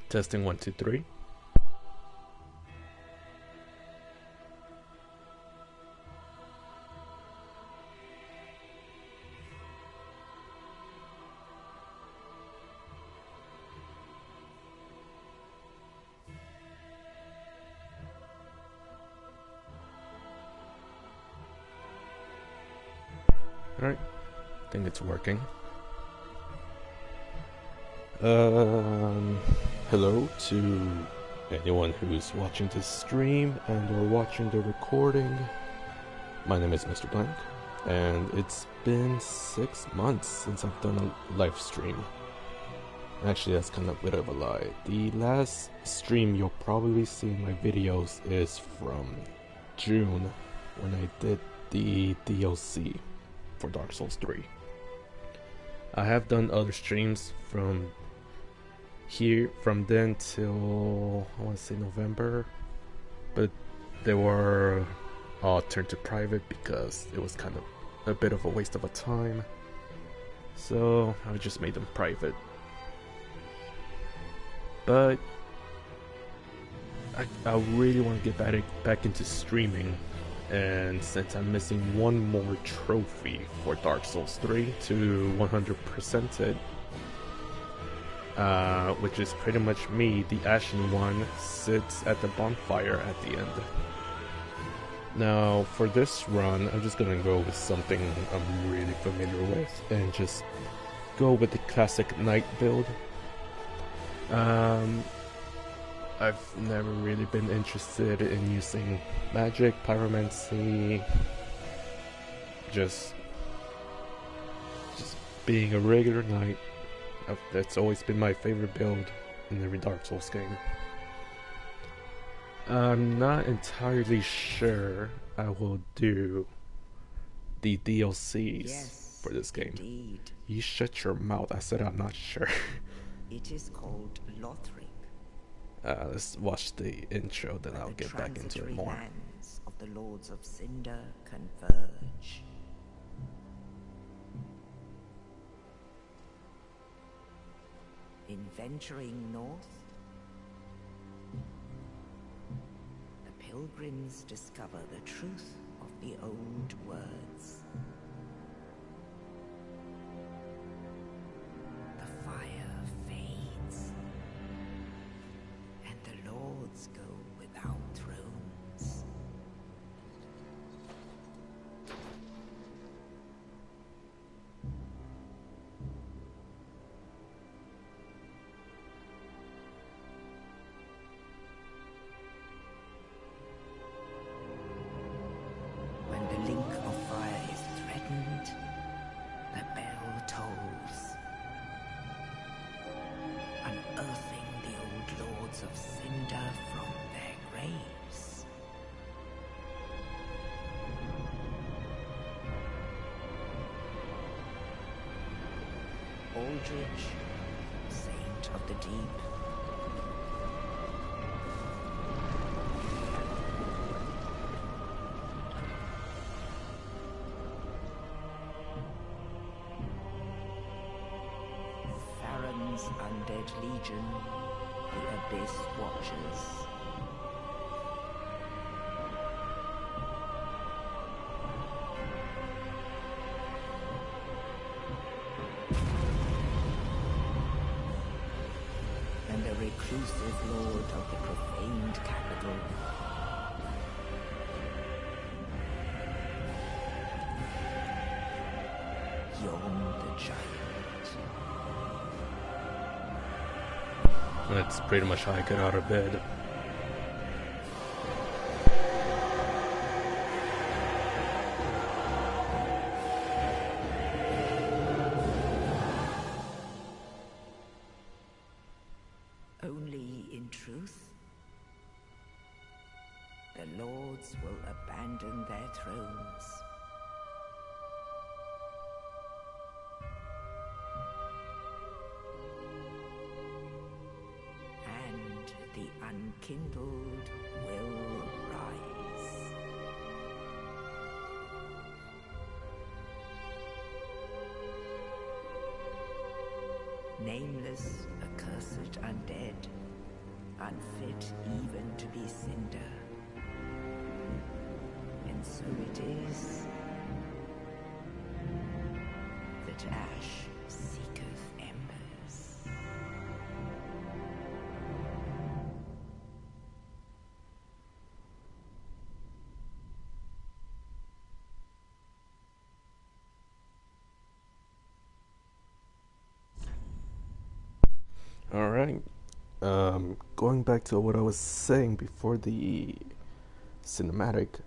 Testing 1, 2, 3. Alright, I think it's working. Hello to anyone who's watching this stream and or watching the recording. My name is Mr. Blank, and it's been 6 months since I've done a live stream. Actually, that's kind of a bit of a lie. The last stream you'll probably see in my videos is from June, when I did the DLC for Dark Souls 3. I have done other streams from then till I want to say November, but they were all turned to private because it was kind of a bit of a waste of a time, so I just made them private. But I really want to get back into streaming, and since I'm missing one more trophy for Dark Souls 3 to 100% it, which is pretty much me, the Ashen One, sits at the bonfire at the end. Now, for this run, I'm just gonna go with something I'm really familiar with, and just go with the classic knight build. I've never really been interested in using magic, pyromancy, just being a regular knight. That's always been my favorite build in every Dark Souls game. I'm not entirely sure I will do the DLCs for this game. Indeed. You shut your mouth. I said I'm not sure. It is called Lothric. Let's watch the intro, then I'll get back into it more. The lands of the Lords of Cinder converge. In venturing north, the pilgrims discover the truth of the old words. The fire fades, and the lords go without thrones. When the link of fire is threatened, the bell tolls, unearthing the old lords of Cinder from their graves. Aldrich, saint of the deep, Farron's undead legion, the Abyss Watchers. And the reclusive lord of the profaned capital. Yon the giant. That's pretty much how I get out of bed. Only in truth, the lords will abandon their thrones. And the unkindled will rise. Nameless, accursed undead, unfit even to be cinder. And so it is that ash seeketh embers. Alright. Going back to what I was saying before the cinematic,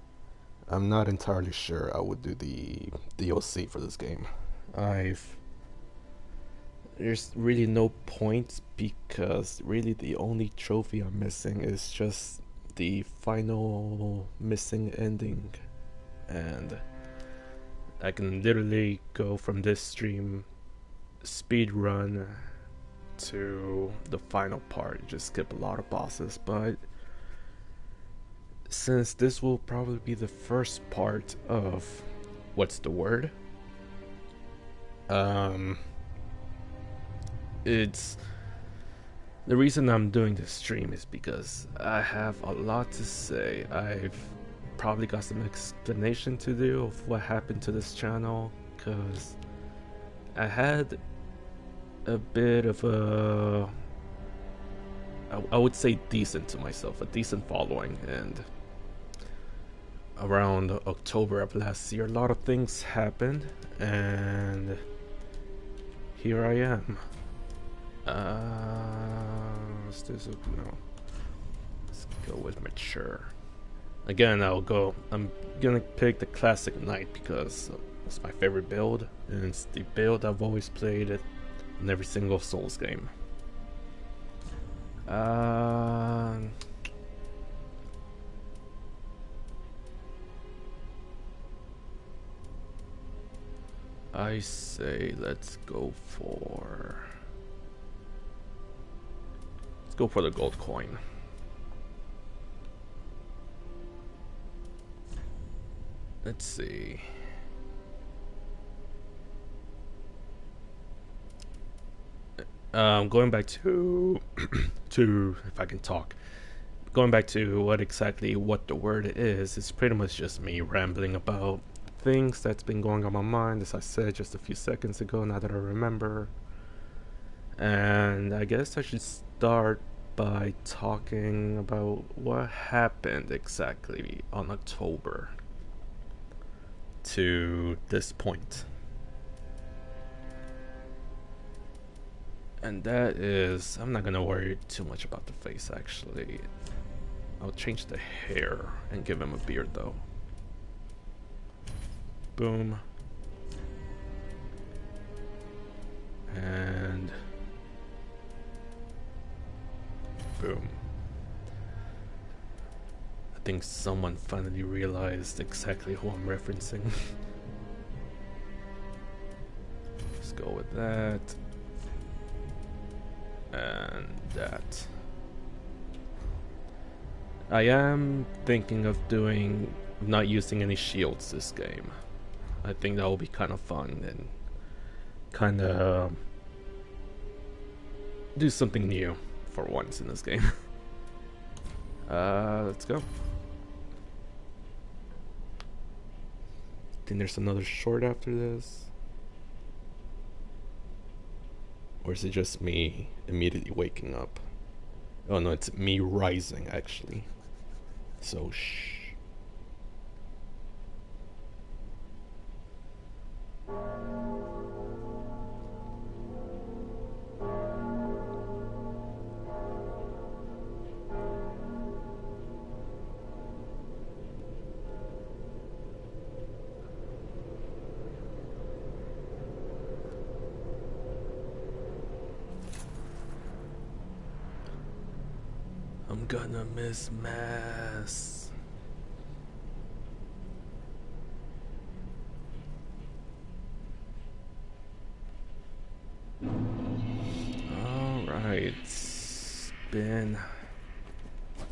I'm not entirely sure I would do the DLC for this game. There's really no point because really the only trophy I'm missing is just the final missing ending, and I can literally go from this stream speed run to the final part, just skip a lot of bosses. But since this will probably be the first part of what's the word, it's the reason I'm doing this stream is because I have a lot to say. I've probably got some explanation to do of what happened to this channel, because I had a bit of a, I would say decent to myself, a decent following, and around October of last year a lot of things happened, and here I am. Is this no? Let's go with mature. Again, I'm gonna pick the classic knight because it's my favorite build, and it's the build I've always played in every single Souls game. I say let's go for the gold coin. Let's see. Going back to if I can talk. Going back to what the word is, it's pretty much just me rambling about things that's been going on my mind, as I said just a few seconds ago, now that I remember. And I guess I should start by talking about what happened exactly on October to this point. And that is, I'm not gonna worry too much about the face actually. I'll change the hair and give him a beard though. Boom. And boom. I think someone finally realized exactly who I'm referencing. Let's go with that. And that. I am thinking of not using any shields this game. I think that will be kind of fun and kind of do something new for once in this game. Let's go. Think there's another short after this? Or is it just me immediately waking up? Oh no, it's me rising actually. So shh. I'm gonna miss Mass. Alright, it's been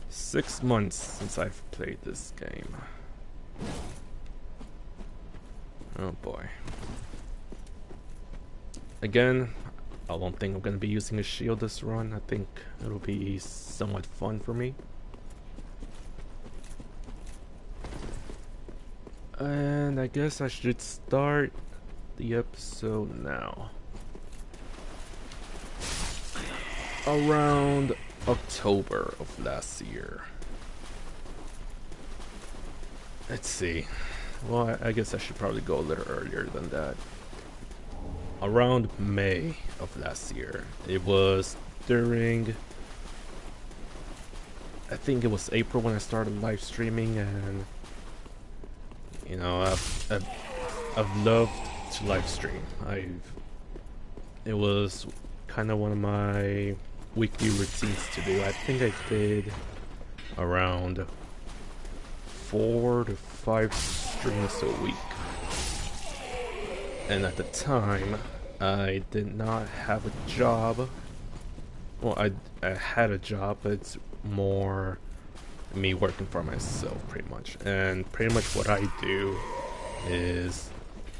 6 months since I've played this game. Oh boy. Again, I don't think I'm gonna be using a shield this run. I think it'll be somewhat fun for me. And I guess I should start the episode now. Around October of last year. Let's see. Well, I guess I should probably go a little earlier than that. Around May of last year. It was during, I think it was April when I started live streaming, and you know, I've loved to live stream. It was kind of one of my weekly routines to do. I think I did around 4 to 5 streams a week. And at the time, I did not have a job. Well, I had a job, but it's more me working for myself, pretty much. And pretty much what I do is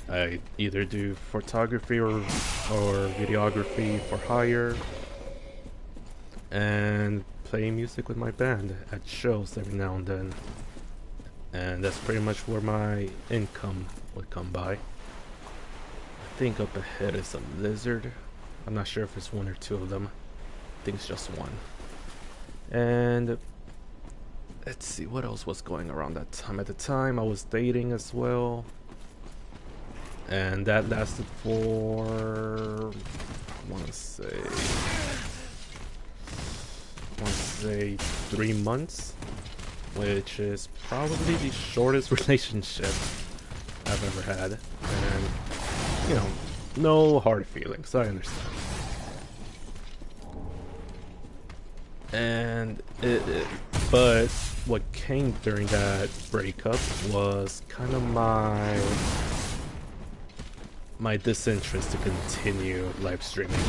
I either do photography or videography for hire, and play music with my band at shows every now and then. And that's pretty much where my income would come by. I think up ahead is a lizard. I'm not sure if it's one or two of them. I think it's just one. And let's see what else was going around that time. At the time I was dating as well, and that lasted for I want to say 3 months, which is probably the shortest relationship I've ever had. And you know, no hard feelings, I understand. And but what came during that breakup was kind of my disinterest to continue live streaming.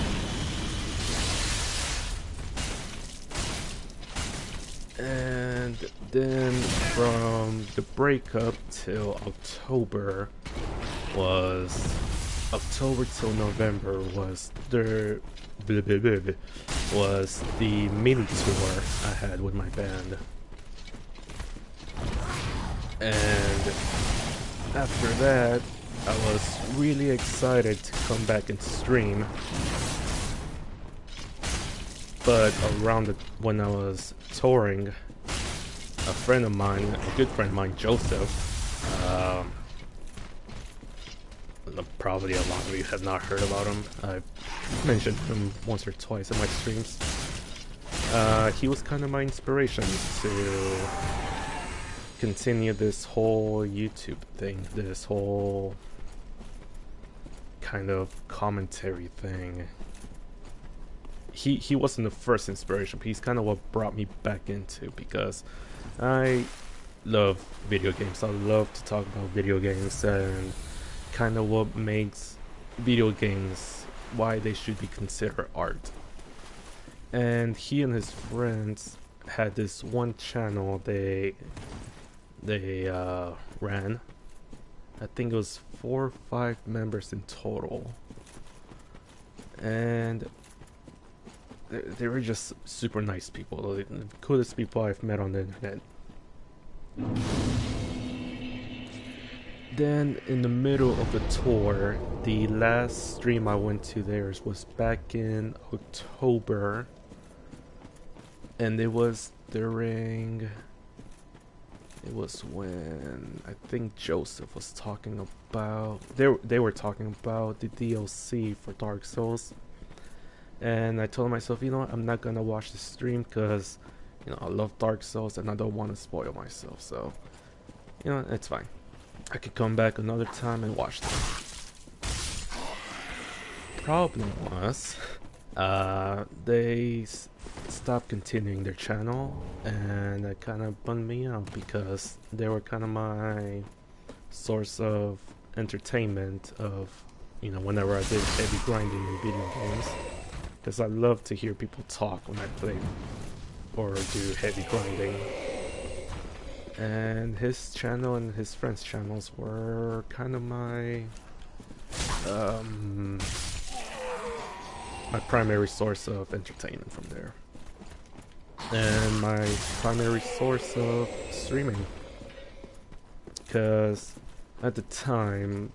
And then from the breakup till October till November was the mini tour I had with my band. And after that, I was really excited to come back and stream. But around when I was touring, a friend of mine, a good friend of mine, Joseph, probably a lot of you have not heard about him. I've mentioned him once or twice in my streams. He was kind of my inspiration to continue this whole YouTube thing, this whole kind of commentary thing. He wasn't the first inspiration, but he's kind of what brought me back into, because I love video games. I love to talk about video games and kind of what makes video games, why they should be considered art. And he and his friends had this one channel they ran. I think it was 4 or 5 members in total, and they were just super nice people, the coolest people I've met on the internet. Then in the middle of the tour, the last stream I went to theirs was back in October, and it was when I think Joseph was talking about, they were talking about the DLC for Dark Souls. And I told myself, you know what, I'm not gonna watch the stream because, you know, I love Dark Souls and I don't want to spoil myself. So, you know, it's fine. I could come back another time and watch them. Problem was, they stopped continuing their channel, and that kind of bummed me out because they were kind of my source of entertainment of, you know, whenever I did heavy grinding in video games. Because I love to hear people talk when I play or do heavy grinding. And his channel and his friends' channels were kind of my my primary source of entertainment from there. And my primary source of streaming. Because at the time,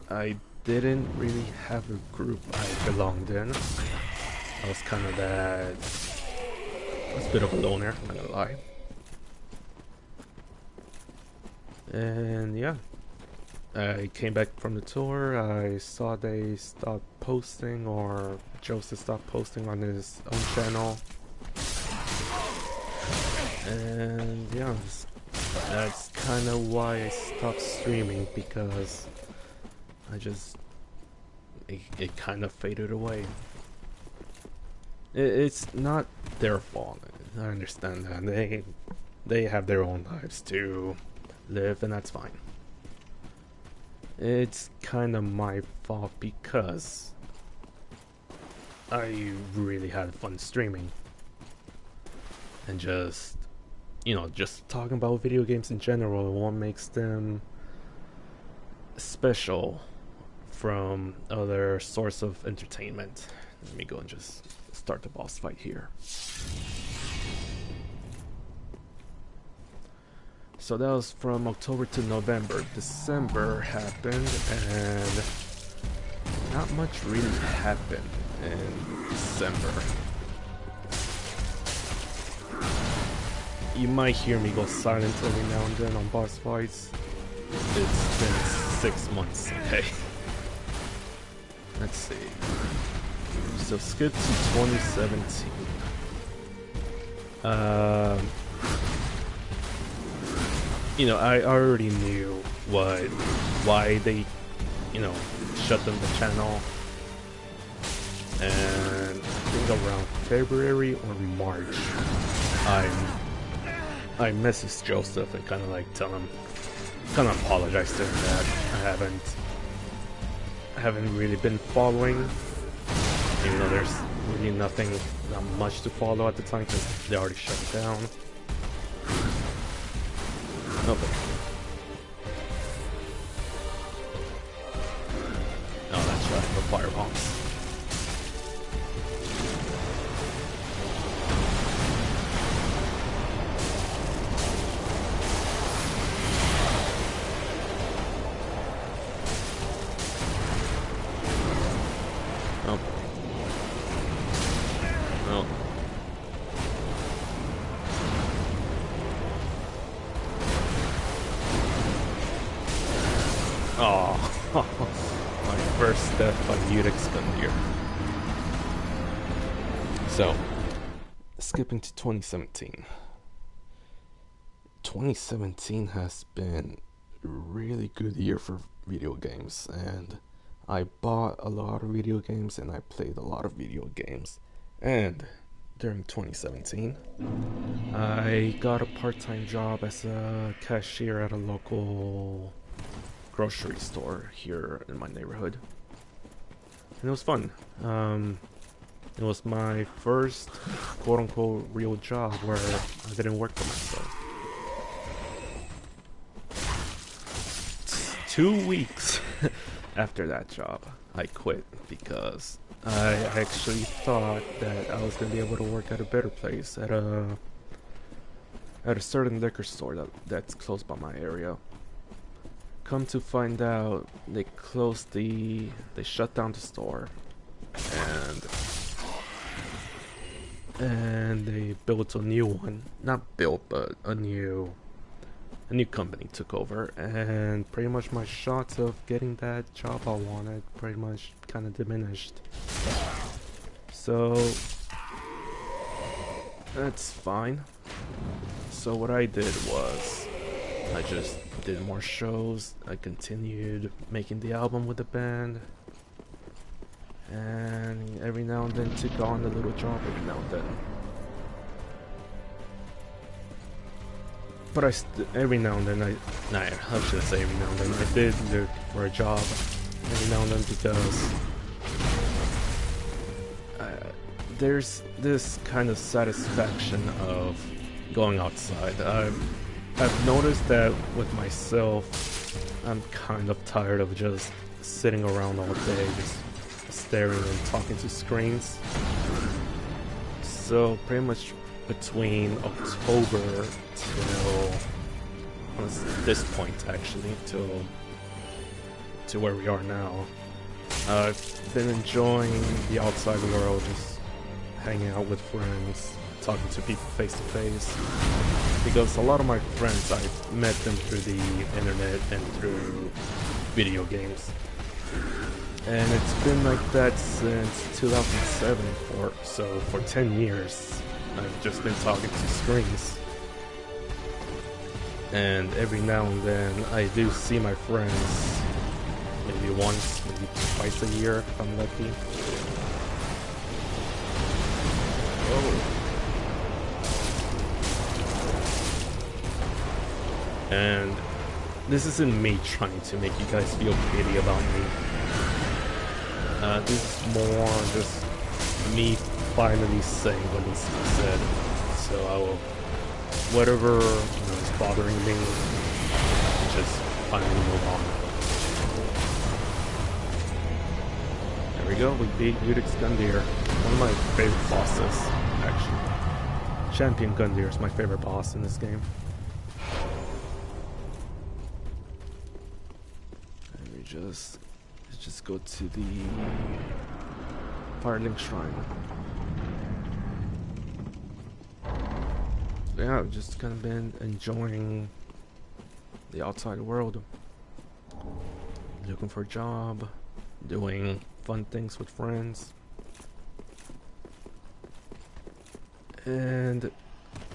I didn't really have a group I belonged in. I was kind of that... I was a bit of a loner, I'm not gonna lie. And yeah. I came back from the tour, I saw they stopped posting, or Joseph stopped posting on his own channel. And yeah, that's kind of why I stopped streaming, because I just... It kind of faded away. It's not their fault, I understand that. They have their own lives to live, and that's fine. It's kind of my fault because I really had fun streaming. And just, you know, just talking about video games in general, what makes them special from other source of entertainment. Let me go and just start the boss fight here. So that was from October to November. December happened, and not much really happened in December. You might hear me go silent every now and then on boss fights. It's been 6 months, okay? Let's see. So skip to 2017. You know, I already knew why they, you know, shut down the channel. And I think around February or March, I messaged Joseph and kind of like tell him, kind of apologize to him that I haven't really been following, even though there's really not much to follow at the time because they already shut it down. Okay. Oh, that's right, the firebombs. Oh. Oh. Oh, my first death by Mutex Gundir. So, skipping to 2017. 2017 has been a really good year for video games, and I bought a lot of video games and I played a lot of video games. And during 2017, I got a part-time job as a cashier at a local grocery store here in my neighborhood, and it was fun. It was my first quote-unquote real job where I didn't work for myself. 2 weeks after that job, I quit because I actually thought that I was gonna be able to work at a better place, at a certain liquor store that's close by my area. Come to find out, they shut down the store, and they built a new one. Not built, but a new company took over, and pretty much my shots of getting that job I wanted pretty much kind of diminished. So that's fine. So what I did was I just did more shows, I continued making the album with the band, and every now and then took on a little job every now and then. But every now and then I shouldn't say every now and then, I did look for a job every now and then because there's this kind of satisfaction of going outside. I've noticed that with myself, I'm kind of tired of just sitting around all day, just staring and talking to screens. So pretty much between October till this point, actually, to where we are now, I've been enjoying the outside world, just hanging out with friends, talking to people face to face, because a lot of my friends, I've met them through the internet and through video games, and it's been like that since 2007. For 10 years I've just been talking to screens, and every now and then I do see my friends, maybe once, maybe twice a year if I'm lucky. And this isn't me trying to make you guys feel pity about me. This is more just me finally saying what needs to be said. So I will, whatever is bothering me, just finally move on. There we go, we beat Udix Gundyr, one of my favorite bosses, actually. Champion Gundyr is my favorite boss in this game. Let's just go to the Firelink Shrine. Yeah, I've just kind of been enjoying the outside world, looking for a job, doing fun things with friends, and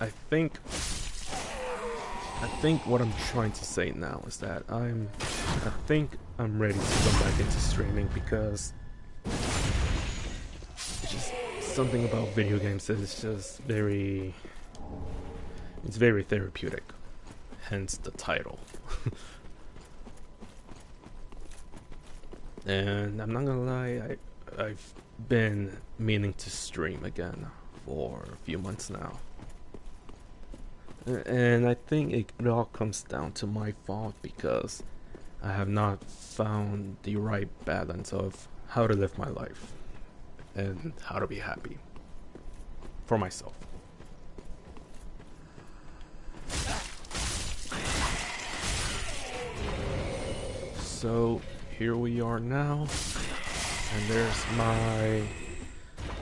I think what I'm trying to say now is that I think I'm ready to come back into streaming, because it's just something about video games that is just very therapeutic, hence the title. And I'm not gonna lie, I've been meaning to stream again for a few months now. And I think it all comes down to my fault, because I have not found the right balance of how to live my life and how to be happy for myself. So here we are now, and there's my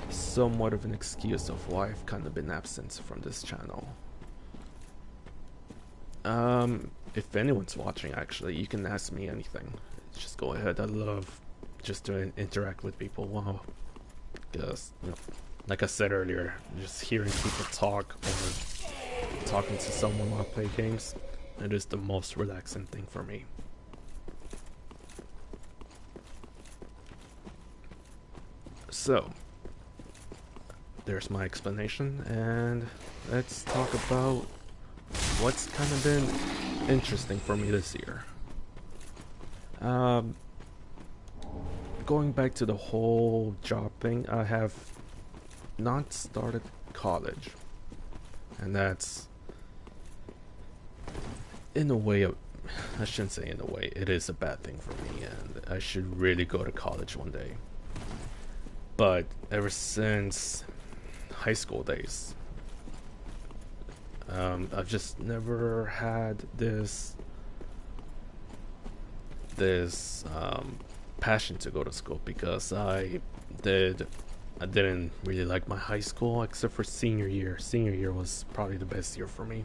somewhat of an excuse of why I've kind of been absent from this channel. If anyone's watching, actually, you can ask me anything. Just go ahead. I love just to interact with people. Wow. Because, like I said earlier, just hearing people talk or talking to someone while I play games, it is the most relaxing thing for me. So, there's my explanation, and let's talk about what's kind of been interesting for me this year. Going back to the whole job thing, I have not started college, and that's, in a way, I shouldn't say in a way, it is a bad thing for me, and I should really go to college one day. But ever since high school days, I've just never had this passion to go to school, because I didn't really like my high school except for senior year. Senior year was probably the best year for me,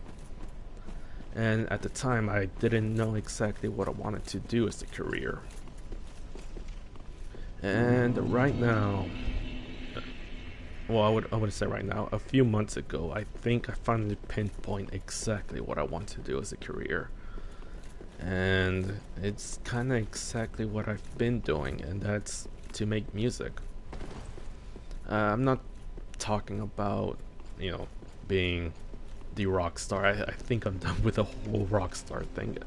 and at the time I didn't know exactly what I wanted to do as a career. And right now, well, I would say right now, a few months ago, I think I finally pinpoint exactly what I want to do as a career. And it's kind of exactly what I've been doing, and that's to make music. I'm not talking about, being the rock star. I think I'm done with the whole rock star thing.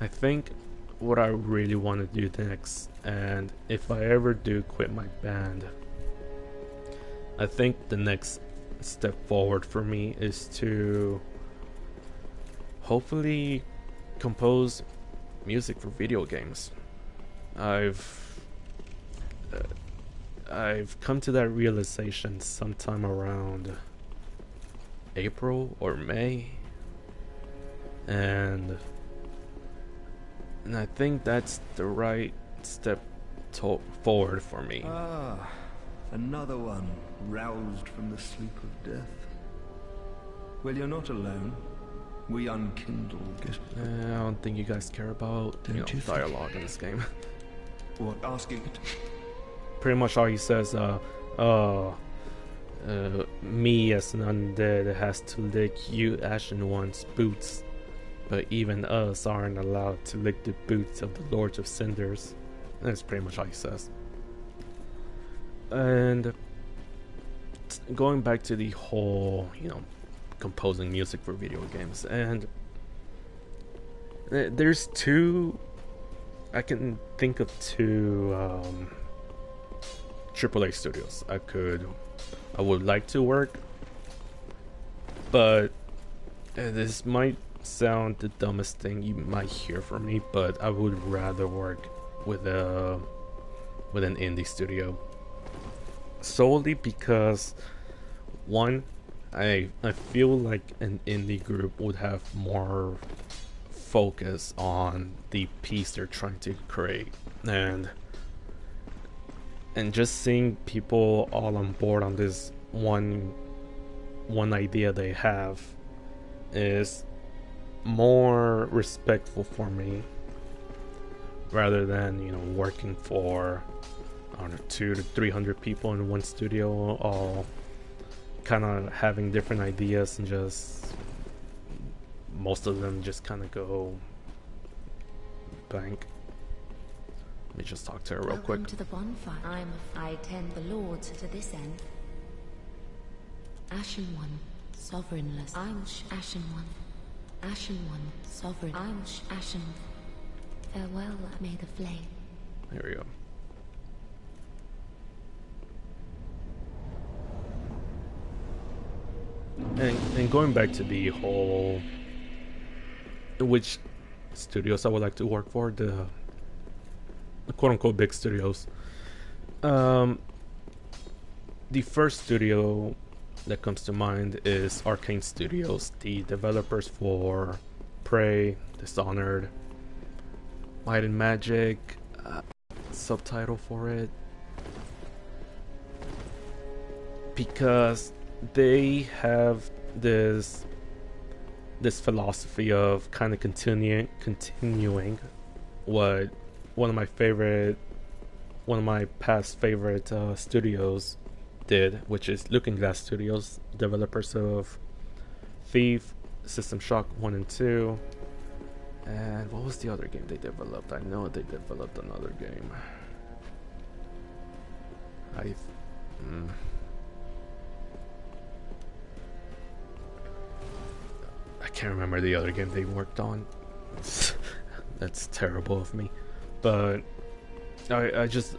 I think what I really want to do next, and if I ever do quit my band, I think the next step forward for me is to hopefully compose music for video games. I've come to that realization sometime around April or May, and I think that's the right step forward for me. Ah, another one roused from the sleep of death. Well, you're not alone. We unkindle get. I don't think you guys care about dialogue in this game. What? Asking it? Pretty much all he says, me as an undead has to lick you Ashen One's boots, but even us aren't allowed to lick the boots of the Lords of Cinders. That's pretty much all he says. And going back to the whole, composing music for video games, and there's two, I can think of two AAA studios I would like to work, but this might sound the dumbest thing you might hear from me, but I would rather work with an indie studio, solely because one, I feel like an indie group would have more focus on the piece they're trying to create, and just seeing people all on board on this one idea they have is more respectful for me, rather than working for, I don't know, 200 to 300 people in one studio, all kind of having different ideas, and just most of them just kind of go blank. Let me just talk to her real quick. Welcome to the bonfire. I tend the lords to this end. Ashen One, sovereignless. I'm Ashen One. Ashen One, sovereign. I'm Ashen. Farewell, may the flame. There we go. And going back to the whole, which studios I would like to work for, the quote-unquote big studios. The first studio that comes to mind is Arcane Studios, the developers for Prey, Dishonored, Might and Magic, subtitle for it, because they have this philosophy of kind of continuing what one of my past favorite studios did, which is Looking Glass Studios, developers of Thief, System Shock 1 and 2, and what was the other game they developed? I know they developed another game. I can't remember the other game they worked on. That's terrible of me. But I just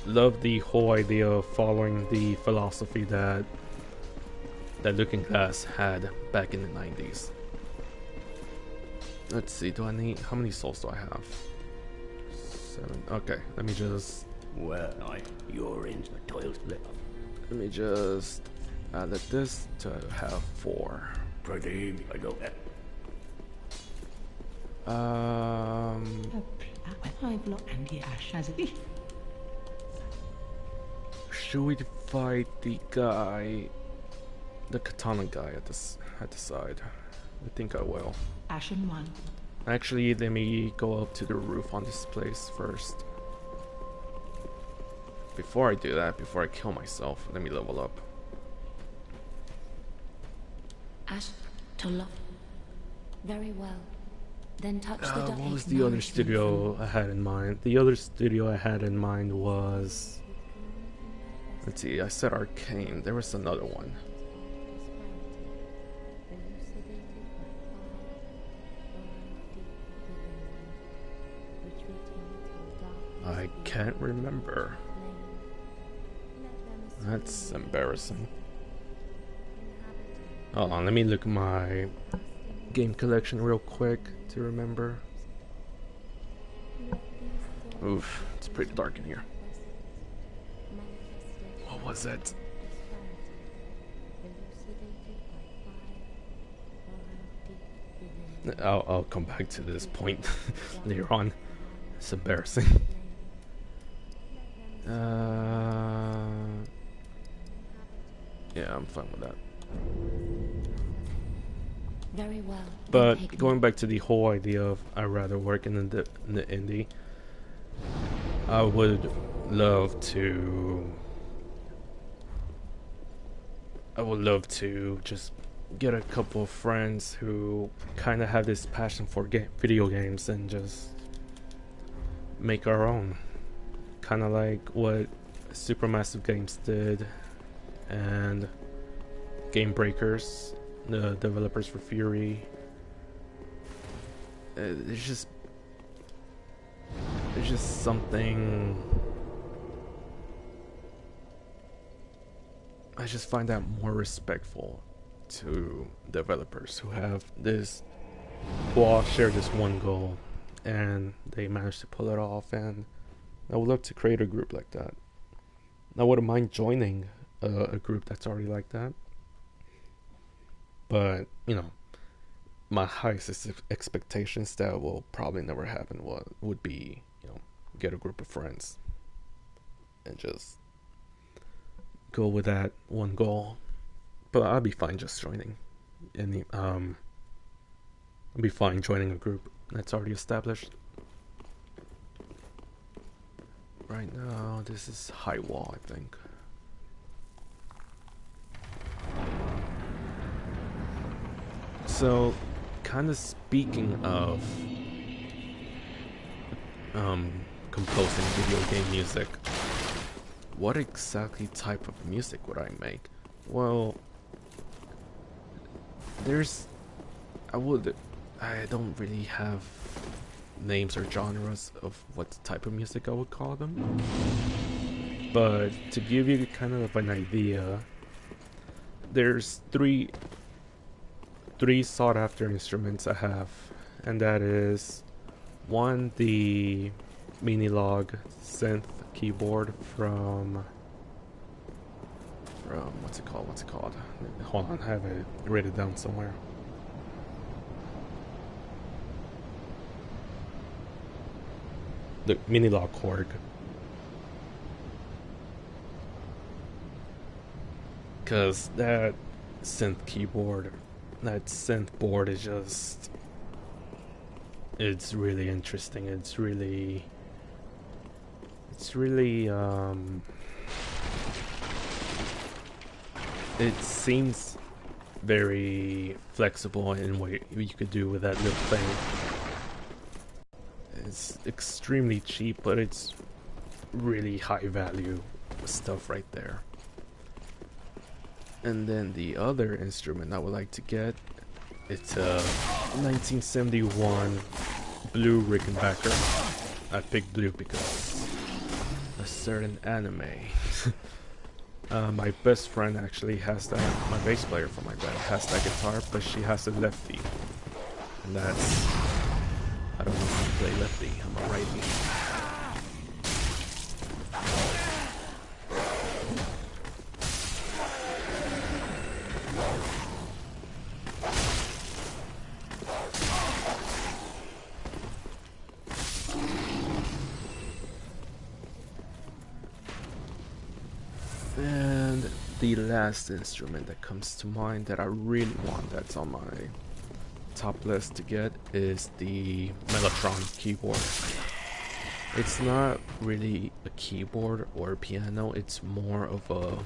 love the whole idea of following the philosophy that Looking Glass had back in the 90s. Let's see, how many souls do I have? 7. Okay, let me just... Well, you're in the toil split. Let me just add this to have 4. Pretty, I know that. Should we fight the katana guy at the side? I think I will. Ashen One. Actually, let me go up to the roof on this place first. Before I do that, before I kill myself, let me level up. To love. Very well. Then touch the what was the other studio I had in mind? The other studio I had in mind was... Let's see, I said Arcane. There was another one. I can't remember. That's embarrassing. Hold on, let me look at my game collection real quick to remember. Oof, it's pretty dark in here. was it? I'll come back to this point later on. It's embarrassing. Yeah, I'm fine with that. Very well. But going back to the whole idea of I'd rather work in the indie, I would love to just get a couple of friends who kind of have this passion for video games and just make our own, kind of like what Supermassive Games did and Game Breakers, the developers for Fury. There's just something. I just find that more respectful to developers who have this, who all share this one goal and they manage to pull it off. And I would love to create a group like that. I wouldn't mind joining a group that's already like that, but you know, my highest expectations that will probably never happen would be, you know, get a group of friends and just go with that one goal. But I'll be fine just joining I'll be fine joining a group that's already established. Right now this is high wall, I think. So kind of speaking of composing video game music, what exactly type of music would I make? Well, I don't really have names or genres of what type of music I would call them, but to give you kind of an idea, there's three sought after instruments I have, and that is one, the Minilog synth keyboard from what's it called? Hold on, I have it written down somewhere. The Minilog Korg. Cause that synth keyboard, that synth board is just, it's really interesting. It's really it seems very flexible in what you could do with that little thing. It's extremely cheap, but it's really high value stuff right there. And then the other instrument I would like to get, it's a 1971 blue Rickenbacker. I picked blue because a certain anime. My best friend actually has that, my bass player for my band has that guitar, but she has a lefty. And that's, I don't know how to play lefty, I'm a righty. And the last instrument that comes to mind that I really want, that's on my top list to get, is the Mellotron keyboard. It's not really a keyboard or a piano, it's more of a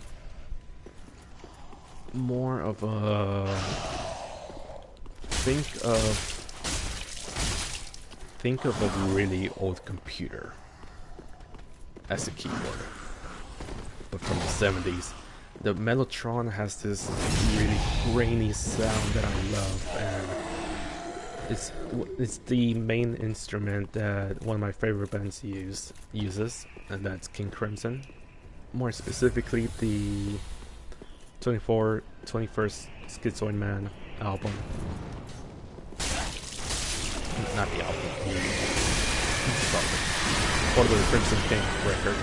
think of a really old computer as a keyboard, but from the 70s. The Mellotron has this really grainy sound that I love, and it's the main instrument that one of my favorite bands uses, and that's King Crimson. More specifically, the 21st Schizoid Man album. Not the album. Or the Crimson King record.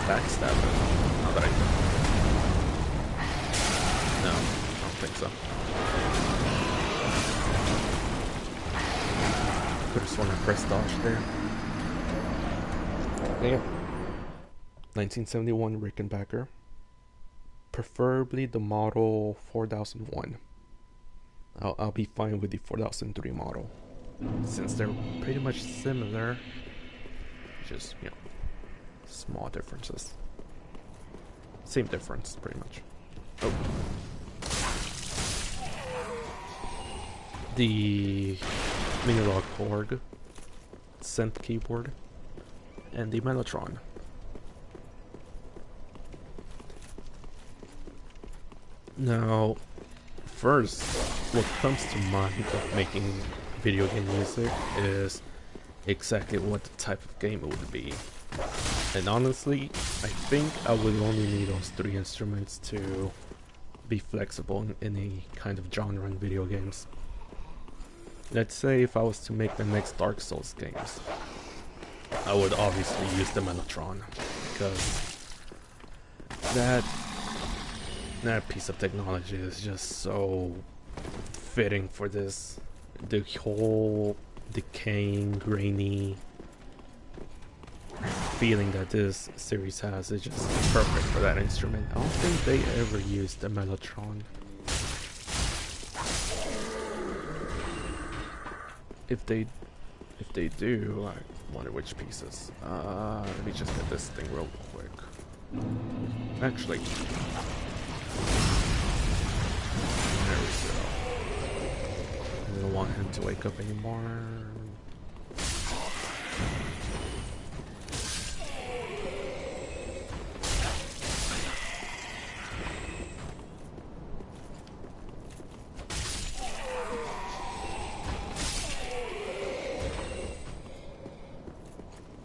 backstabbing. Not that I think. No, I don't think so. Could've sworn I pressed dodge there. Yeah. 1971 Rickenbacker. Preferably the model 4001. I'll be fine with the 4003 model, since they're pretty much similar, just, you know, small differences. Same difference, pretty much. Oh. The Minilog Korg synth keyboard and the Mellotron. Now, first, what comes to mind of making video game music is exactly what the type of game it would be. And honestly, I think I would only need those 3 instruments to be flexible in any kind of genre in video games. Let's say if I was to make the next Dark Souls games, I would obviously use the Mellotron, because that piece of technology is just so fitting for this. The whole decaying, grainy feeling that this series has is just perfect for that instrument. I don't think they ever used the Mellotron. If they do, I wonder which pieces. Let me just get this thing real quick. Actually, there we go. I don't want him to wake up anymore.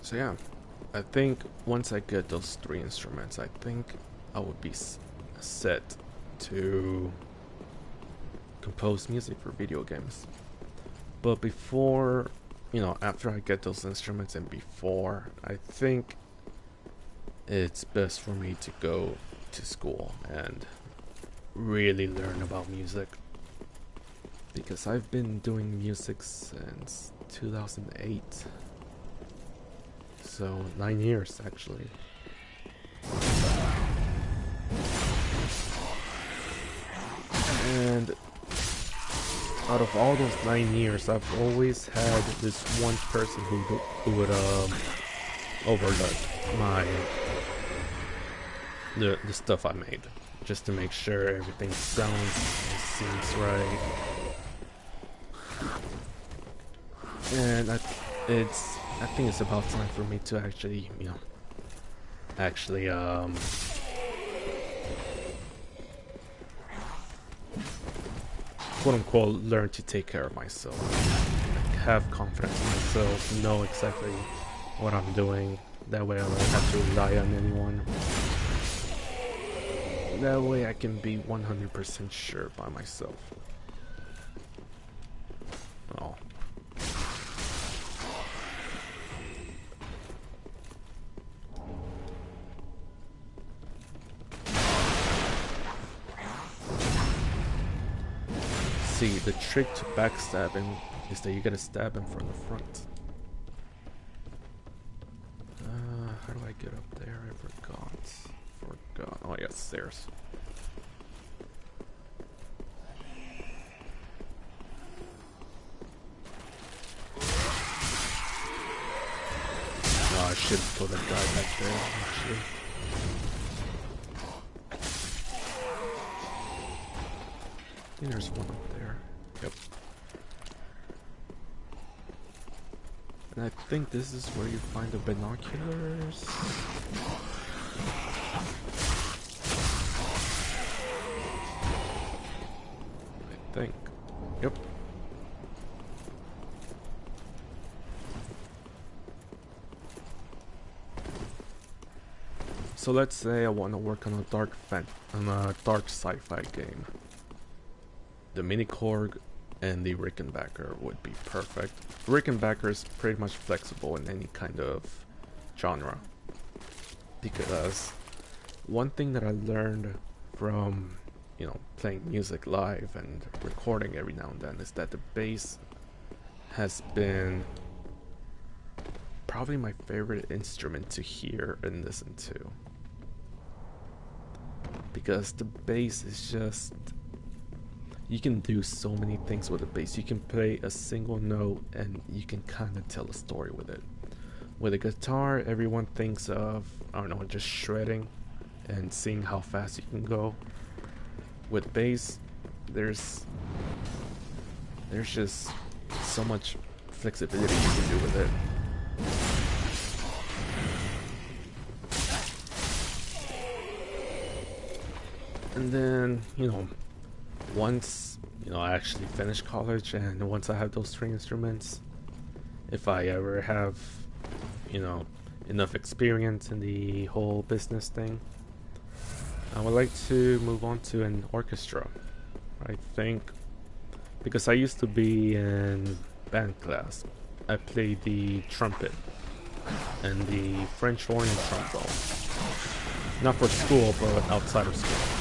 So yeah, I think once I get those 3 instruments, I think I would be set to compose music for video games. But before, you know, after I get those instruments and before, I think it's best for me to go to school and really learn about music. Because I've been doing music since 2008. So 9 years actually. And out of all those 9 years, I've always had this one person who would overlook the stuff I made, just to make sure everything sounds and seems right. And I think it's about time for me to actually, you know, quote unquote learn to take care of myself, have confidence in myself, know exactly what I'm doing. That way I don't have to rely on anyone. That way I can be 100% sure by myself. Oh. See, the trick to backstabbing is that you gotta stab him from the front. How do I get up there? I forgot. Oh yes, stairs. Oh, I should put a guy back there, actually. I think there's one up there. Yep. And I think this is where you find the binoculars. I think. Yep. So let's say I want to work on a dark sci-fi game. The Mini Korg and the Rickenbacker would be perfect. Rickenbacker is pretty much flexible in any kind of genre. because one thing that I learned from, you know, playing music live and recording every now and then is that the bass has been probably my favorite instrument to hear and listen to, because the bass is just, you can do so many things with the bass. You can play a single note and you can kind of tell a story with it. With a guitar, everyone thinks of, I don't know, just shredding and seeing how fast you can go. With bass, there's just so much flexibility you can do with it. And then, you know, once, you know, I actually finish college, and once I have those string instruments, if I ever have, you know, enough experience in the whole business thing, I would like to move on to an orchestra. I think, because I used to be in band class, I played the trumpet and the French horn and trombone. Not for school, but outside of school.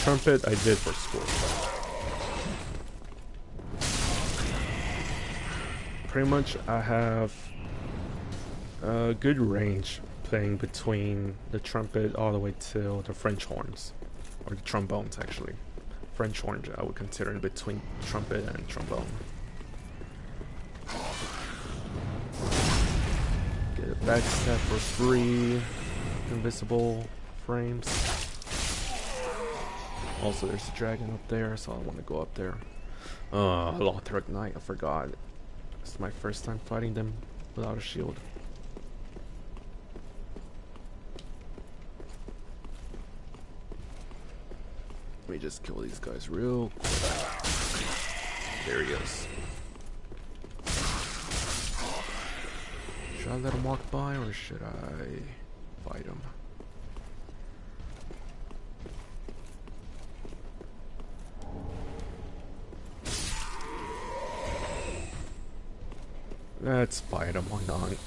Trumpet I did for school. Pretty much I have a good range playing between the trumpet all the way to the French horns, or the trombones actually. French horns I would consider in between trumpet and trombone. Get a backstab for free, invisible frames. Also, there's a dragon up there, so I want to go up there. Lothric Knight, I forgot. It's my first time fighting them without a shield. Let me just kill these guys real quick. There he is. Should I let him walk by, or should I fight him? Let's fight him, why not?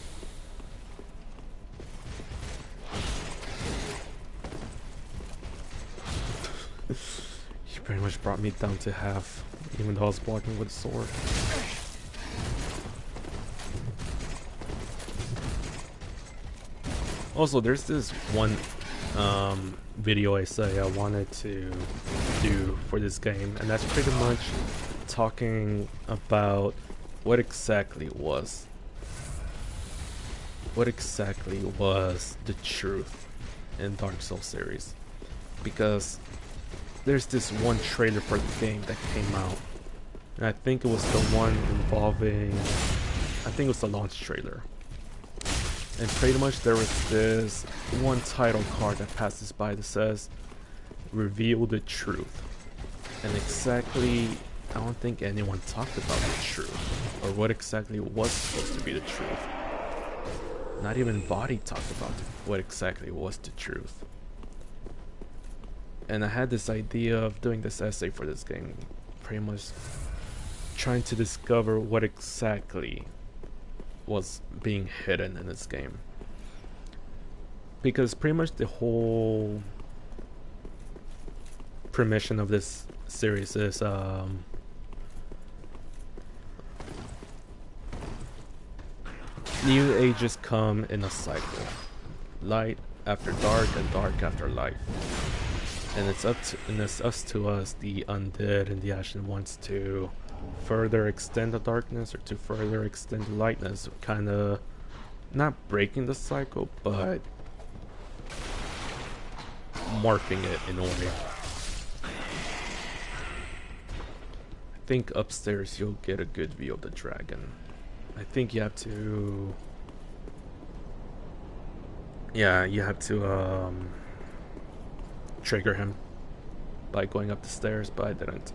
He pretty much brought me down to half, even though I was blocking with a sword. Also, there's this one video I say I wanted to do for this game, and that's pretty much talking about what exactly was the truth in Dark Souls series. Because there's this one trailer for the game that came out, and I think it was the one involving, I think it was the launch trailer. And pretty much there was this one title card that passes by that says, "Reveal the truth." And exactly, I don't think anyone talked about the truth, or what exactly was supposed to be the truth. Not even Body talked about what exactly was the truth. And I had this idea of doing this essay for this game, pretty much trying to discover what exactly was being hidden in this game. Because pretty much the whole premise of this series is new ages come in a cycle. Light after dark and dark after light. And it's up to us, the undead and the Ashen Ones, to further extend the darkness or to further extend the lightness, kind of not breaking the cycle, but morphing it in a way. I think upstairs you'll get a good view of the dragon. I think you have to, trigger him by going up the stairs, but I didn't.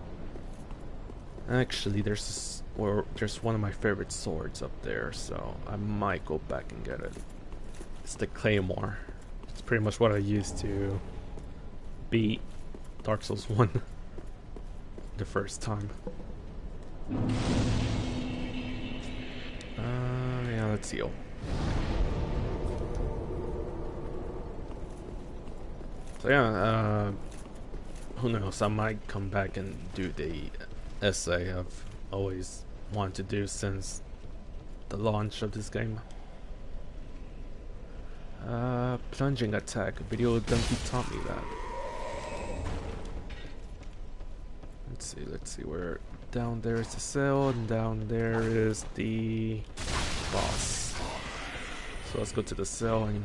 Actually, there's one of my favorite swords up there, so I might go back and get it. It's the Claymore. It's pretty much what I used to beat Dark Souls 1 the first time. Yeah, let's heal. So yeah, who knows? I might come back and do the essay I've always wanted to do since the launch of this game. Plunging attack. Video Donkey taught me that. Let's see where down there is the cell and down there is the boss. So let's go to the cell and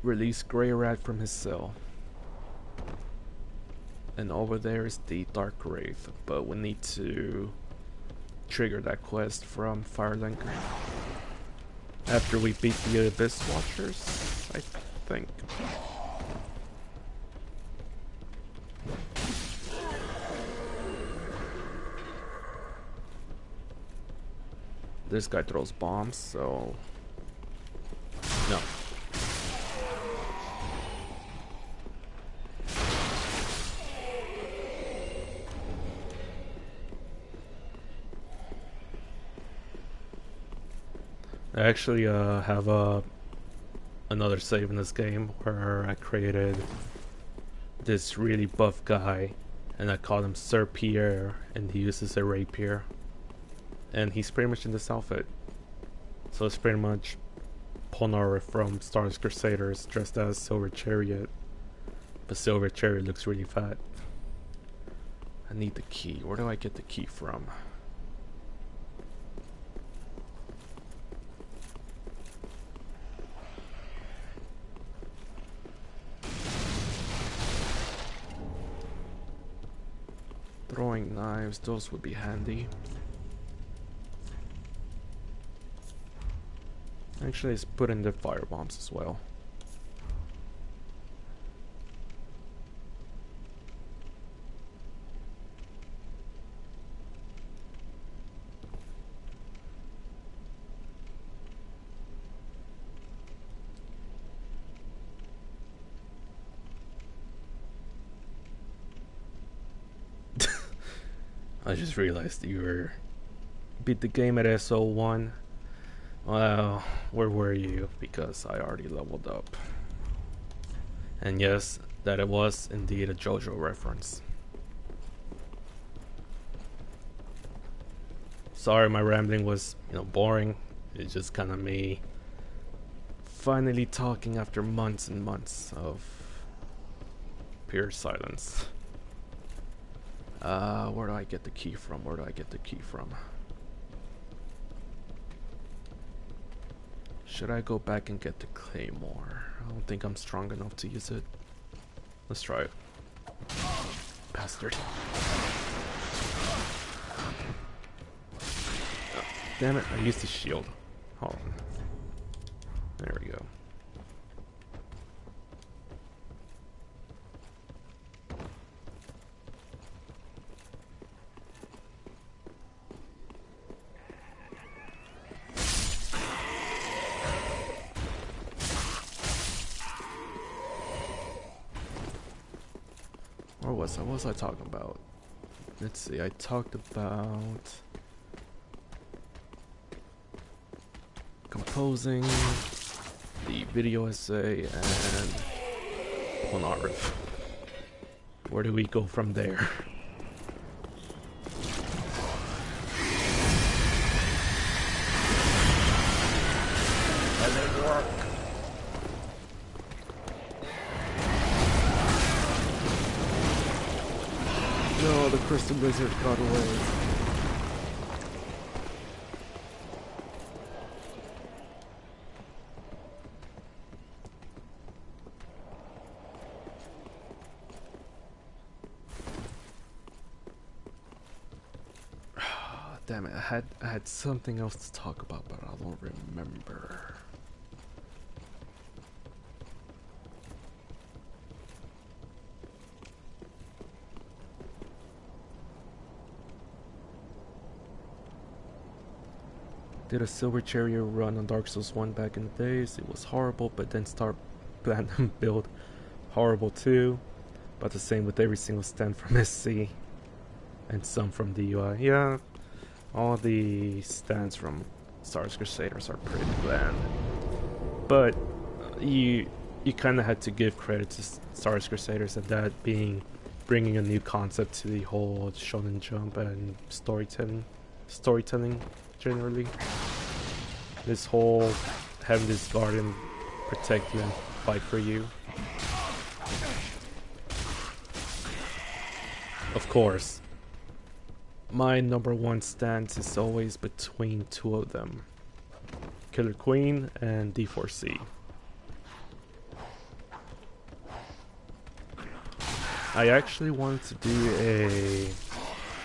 release Grey Rat from his cell. And over there is the Dark Wraith, but we need to trigger that quest from Firelinker after we beat the Abyss Watchers, I think. This guy throws bombs, so no. I actually have another save in this game where I created this really buff guy and I call him Sir Pierre, and he uses a rapier. And he's pretty much in this outfit. So it's pretty much Polnareff from Star Wars Crusaders dressed as Silver Chariot. But Silver Chariot looks really fat. I need the key. Where do I get the key from? Throwing knives, those would be handy. Actually, let's put in the fire bombs as well. I just realized you were beat the game at SO1. Well, where were you? Because I already leveled up. And yes, that it was indeed a JoJo reference. Sorry, my rambling was, boring. It's just kind of me finally talking after months and months of pure silence. Where do I get the key from? Where do I get the key from? Should I go back and get the claymore? I don't think I'm strong enough to use it. Let's try it. Bastard. Oh, damn it, I used the shield. Hold on. There we go. What was I talking about? Let's see, I talked about composing, the video essay, and Polnareff. Where do we go from there? Does it work? No, the crystal lizard got away. Damn it, I had something else to talk about, but I don't remember. Did a Silver Chariot run on Dark Souls 1 back in the days. It was horrible, but then Star Platinum build horrible too. But the same with every single stand from SC and some from DUI. Yeah, all the stands from Star Wars Crusaders are pretty bland. But you kind of had to give credit to Star Wars Crusaders, and that being bringing a new concept to the whole Shonen Jump and storytelling generally. This whole having this guardian protect you and fight for you. Of course, my number one stance is always between two of them, Killer Queen and D4C. I actually wanted to do a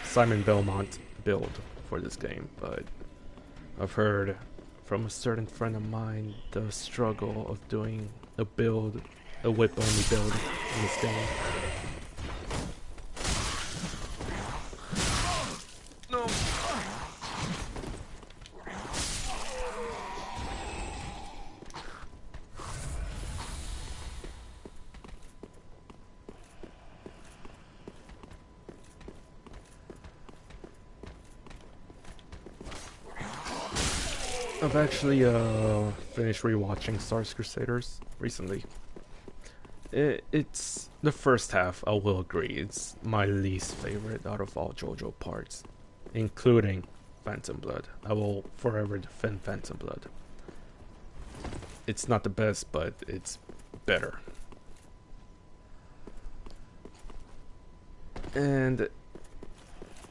Simon Belmont build for this game, but I've heard from a certain friend of mine the struggle of doing a whip only build in this game. No. I've actually finished rewatching Star Wars Crusaders recently. It's the first half, I will agree, it's my least favorite out of all JoJo parts, including Phantom Blood. I will forever defend Phantom Blood. It's not the best, but it's better. And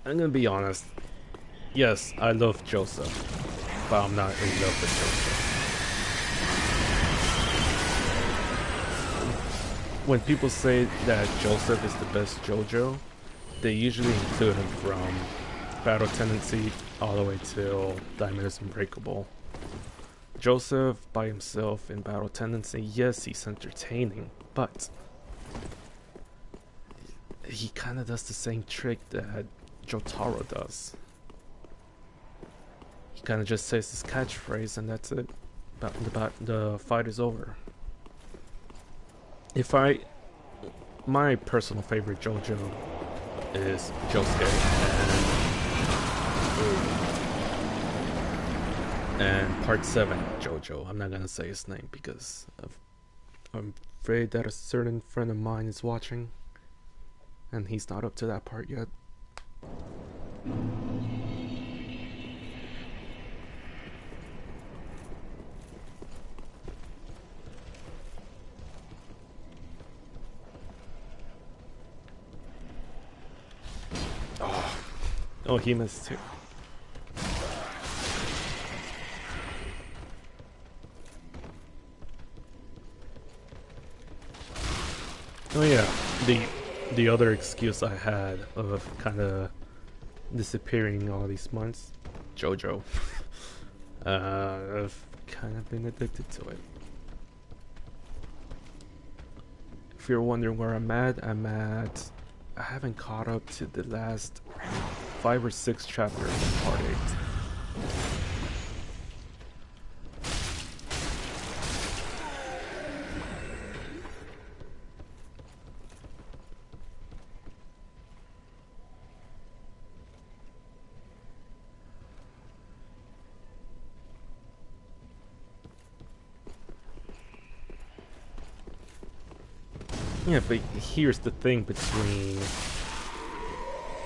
I'm gonna be honest, yes, I love Joseph, but I'm not in love with Joseph. When people say that Joseph is the best JoJo, they usually include him from Battle Tendency all the way till Diamond is Unbreakable. Joseph by himself in Battle Tendency, yes, he's entertaining, but he kind of does the same trick that Jotaro does. He kind of just says his catchphrase and that's it. The fight is over. My personal favorite JoJo is Josuke and Part 7 JoJo. I'm not gonna say his name because I'm afraid that a certain friend of mine is watching and he's not up to that part yet. Oh, he missed too. Oh yeah, the other excuse I had of kind of disappearing all these months, JoJo. I've kind of been addicted to it. If you're wondering where I'm at, I haven't caught up to the last 5 or 6 chapters of Part 8. Yeah, but here's the thing between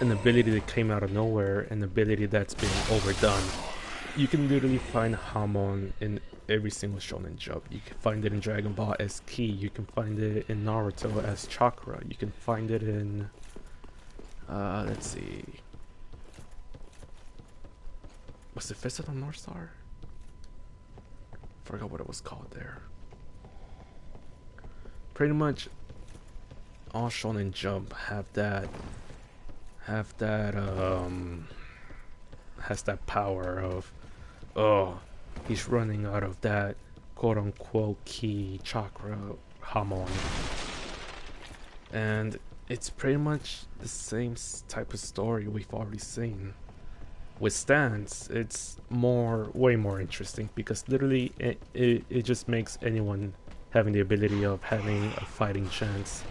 an ability that came out of nowhere and an ability that's been overdone. You can literally find Hamon in every single Shonen Jump. You can find it in Dragon Ball as Ki. You can find it in Naruto as Chakra. You can find it in... let's see... Was it Fist of the North Star? Forgot what it was called there. Pretty much all Shonen Jump has that power of, oh, he's running out of that quote-unquote Ki, Chakra, Hamon. And it's pretty much the same type of story we've already seen. With Stance, it's way more interesting because literally it just makes anyone having the ability of having a fighting chance.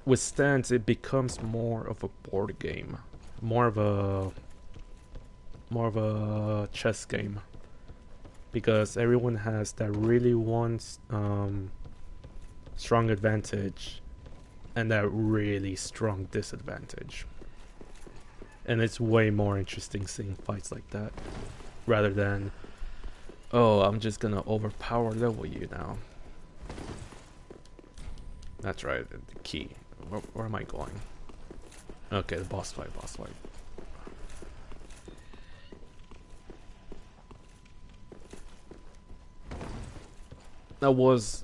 With Stance, it becomes more of a board game, more of a chess game, because everyone has that really one strong advantage and that really strong disadvantage. And it's way more interesting seeing fights like that rather than, oh, I'm just gonna overpower level you now. That's right, the key. Where am I going? Okay, the boss fight. I was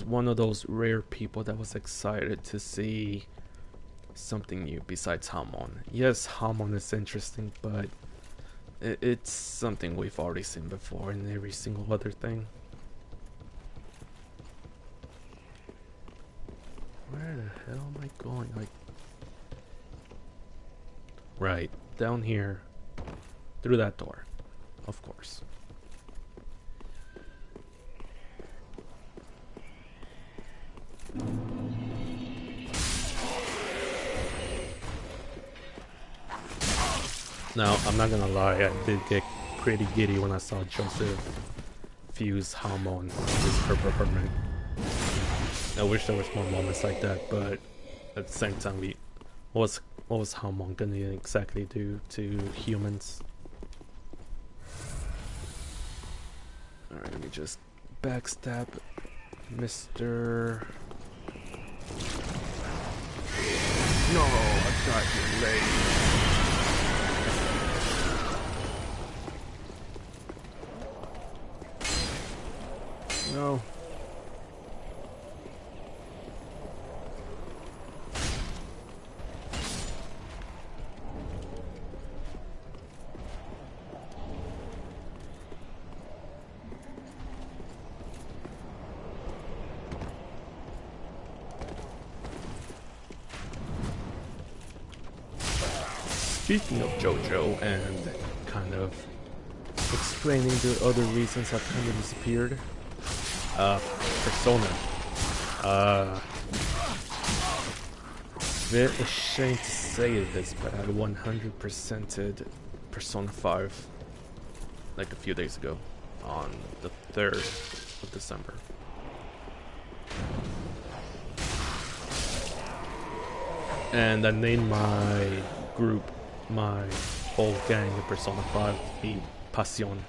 one of those rare people that was excited to see something new besides Hamon. Yes, Hamon is interesting, but it's something we've already seen before in every single other thing. Where the hell am I going? Like, right, down here, through that door, of course. Now, I'm not gonna lie, I did get pretty giddy when I saw Joseph fuse Hamon with his Purple Hermit. I wish there was more moments like that, but at the same time, what was Hamon gonna exactly do to humans? Alright, let me just backstab Mr. No, I got you late. No. Speaking of JoJo and kind of explaining the other reasons I've kind of disappeared, Persona. Bit ashamed to say this, but I 100%ed Persona 5 like a few days ago on the 3rd of December. And I named my group, my whole gang of Persona 5 the Passion.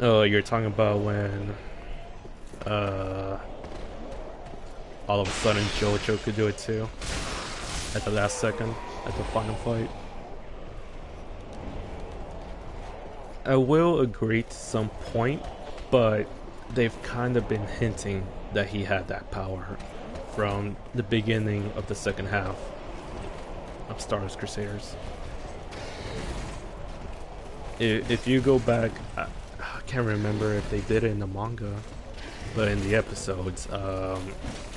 Oh, you're talking about when all of a sudden JoJo could do it too at the last second at the final fight. I will agree to some point, but they've kind of been hinting that he had that power from the beginning of the second half of Star Wars Crusaders. If you go back, I can't remember if they did it in the manga, but in the episodes,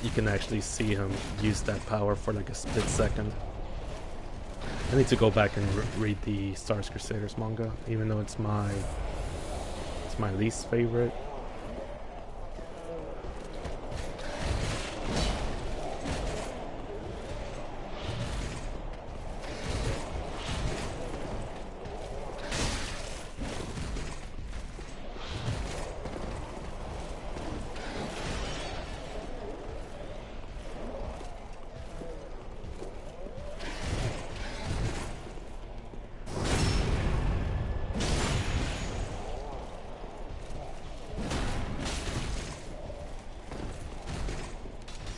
you can actually see him use that power for like a split second. I need to go back and read the Star Wars Crusaders manga, even though it's my least favorite.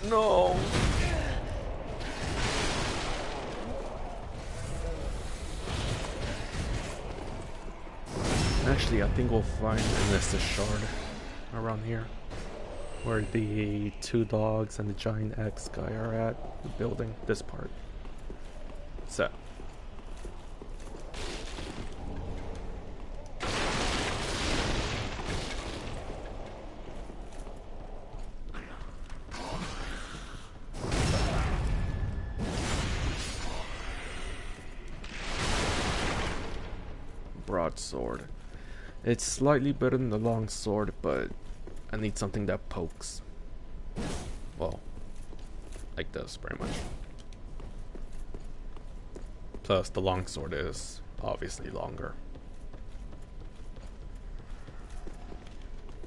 No. Actually, I think we'll find an Estes shard around here, where the two dogs and the giant X guy are at the building. This part. So. broadsword. It's slightly better than the longsword, but I need something that pokes. Well, like this, pretty much. Plus, the longsword is obviously longer.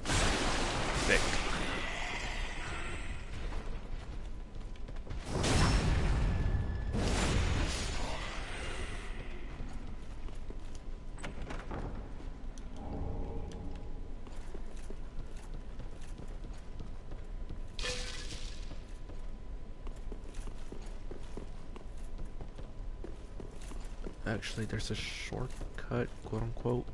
Thick. Actually, there's a shortcut, quote unquote.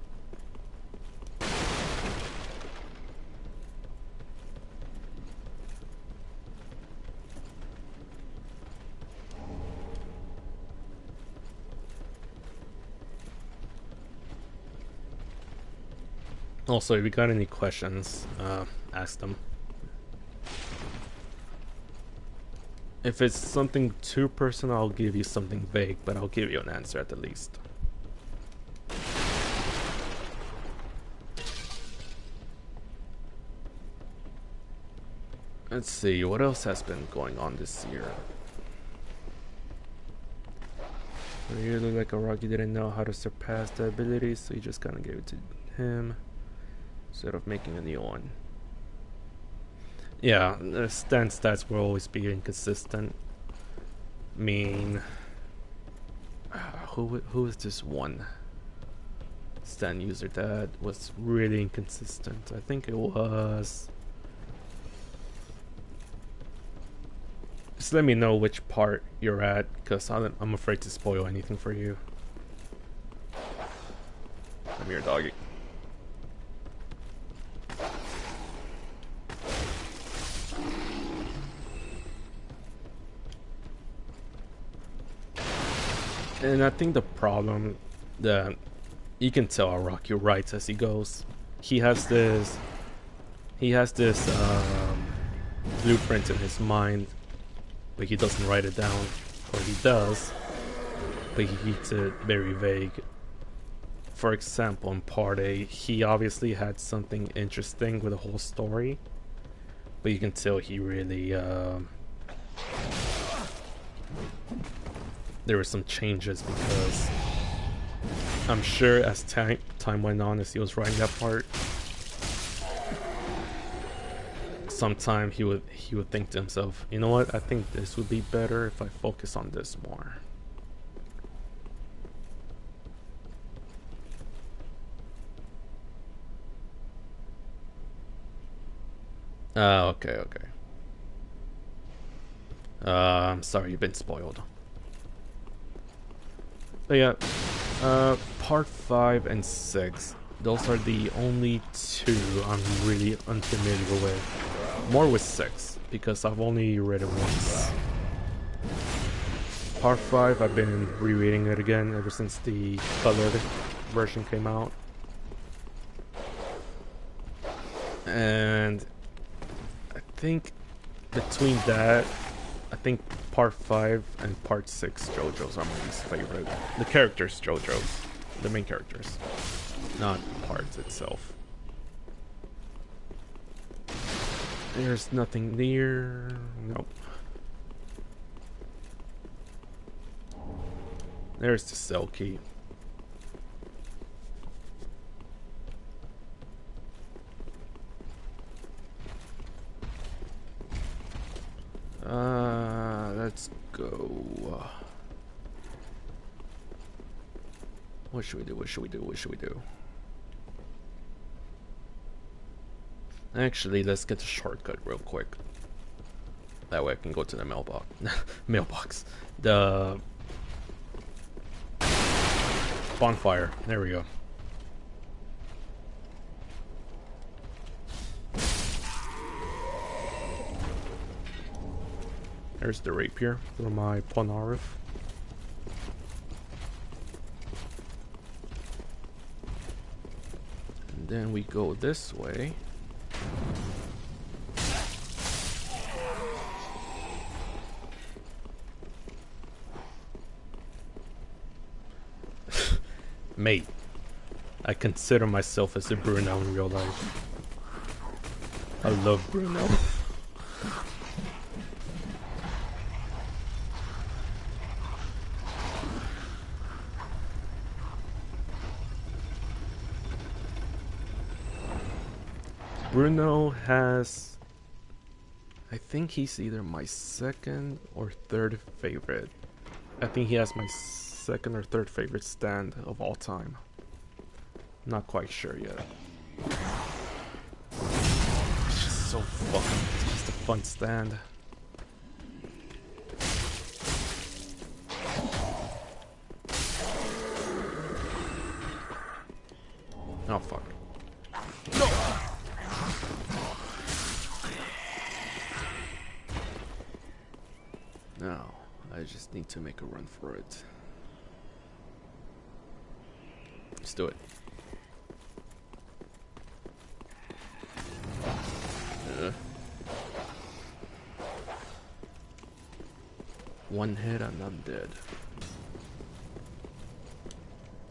Also, if you got any questions, ask them. If it's something too personal, I'll give you something vague, but I'll give you an answer at the least. Let's see, what else has been going on this year? Really like a Rocky didn't know how to surpass the abilities, so he just kind of gave it to him instead of making a new one. Yeah, the stand stats will always be inconsistent. I mean, who is this one stand user that was really inconsistent? I think it was. Just let me know which part you're at, because I'm afraid to spoil anything for you. Come here, doggy. And I think the problem that you can tell how Rocky writes as he goes. He has this blueprint in his mind, but he doesn't write it down, or he does, but he keeps it very vague. For example, in part A, he obviously had something interesting with the whole story, but you can tell he really there were some changes, because I'm sure as time went on, as he was writing that part, sometime he would think to himself, you know what, I think this would be better if I focus on this more. Okay. I'm sorry you've been spoiled. But yeah, part 5 and 6, those are the only two I'm really unfamiliar with. More with 6, because I've only read it once. Part 5, I've been rereading it again ever since the colored version came out. And I think between that, I think part 5 and part 6 JoJo's are my least favorite. The characters JoJo's, the main characters, not parts itself. There's nothing near. Nope. There's the cell key. Let's go. What should we do? Actually, let's get the shortcut real quick. That way I can go to the mailbox. The bonfire. There we go. There's the rapier for my Ponarif. And then we go this way. Mate, I consider myself as a Bruno in real life. I love Bruno. Bruno has... I think he's either my second or third favorite. I think he has my second or third favorite stand of all time. Not quite sure yet. It's just so fun. It's just a fun stand. Oh fuck. No! Now, I just need to make a run for it. Let's do it. One hit and I'm dead.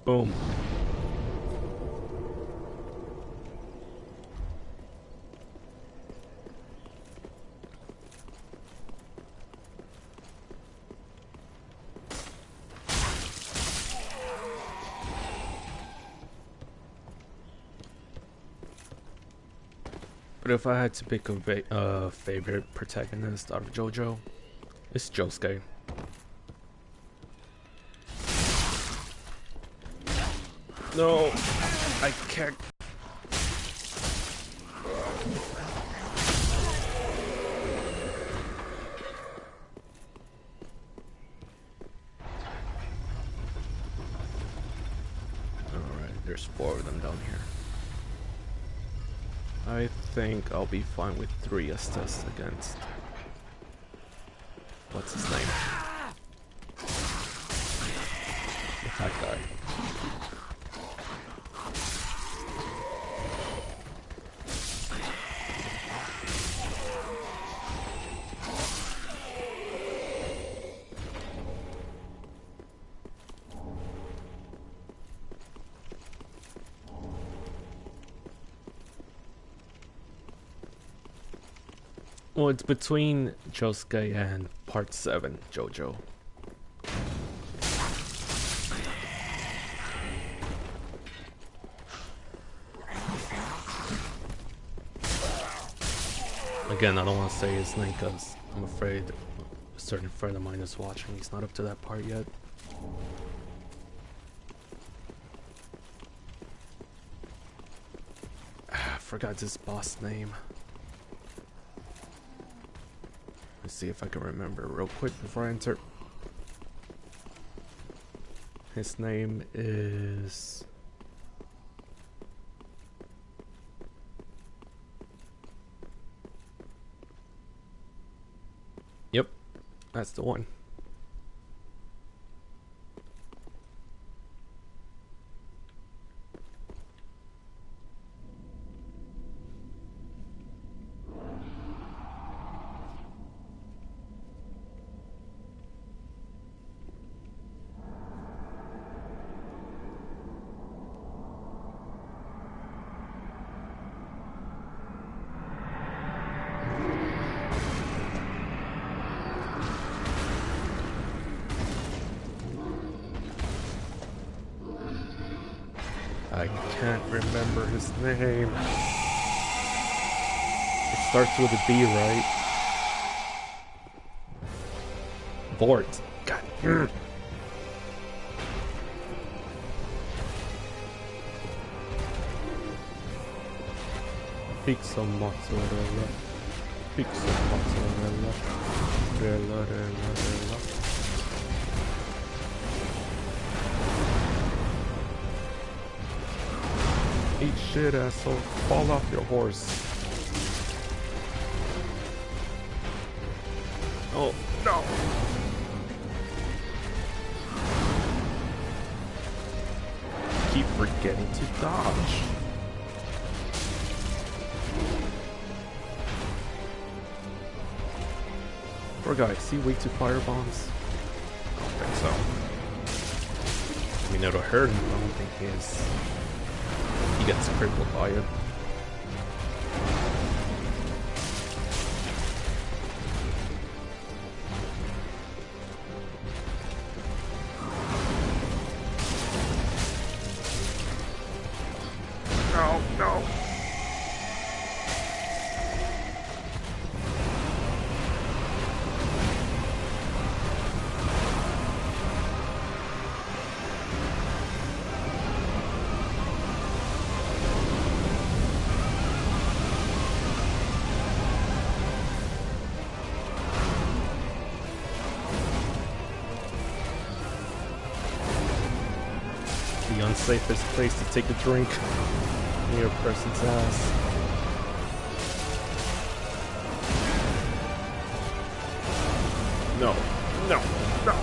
Boom. But if I had to pick a favorite protagonist out of JoJo, it's Josuke. No, I can't. Alright, there's 4 of them down here. I think I'll be fine with 3 Estes against... what's his name? That guy. Well, it's between Josuke and Part 7, JoJo. Again, I don't want to say his name because I'm afraid a certain friend of mine is watching. He's not up to that part yet. I forgot this boss name. Let's see if I can remember real quick before I enter. His name is... Yep, that's the one. I can't remember his name. It starts with a B, right? Vort. God. Pizza mozzarella. Pizza mozzarella. Rella, rella, rella. Eat shit, asshole. Fall off your horse. Oh, no. Keep forgetting to dodge. Poor guy, is he weak to fire bombs? I don't think so. I mean, it'll hurt him, but I don't think he is. he gets crippled by it. No, no. The unsafest place to take a drink near a person's ass. No, no, no.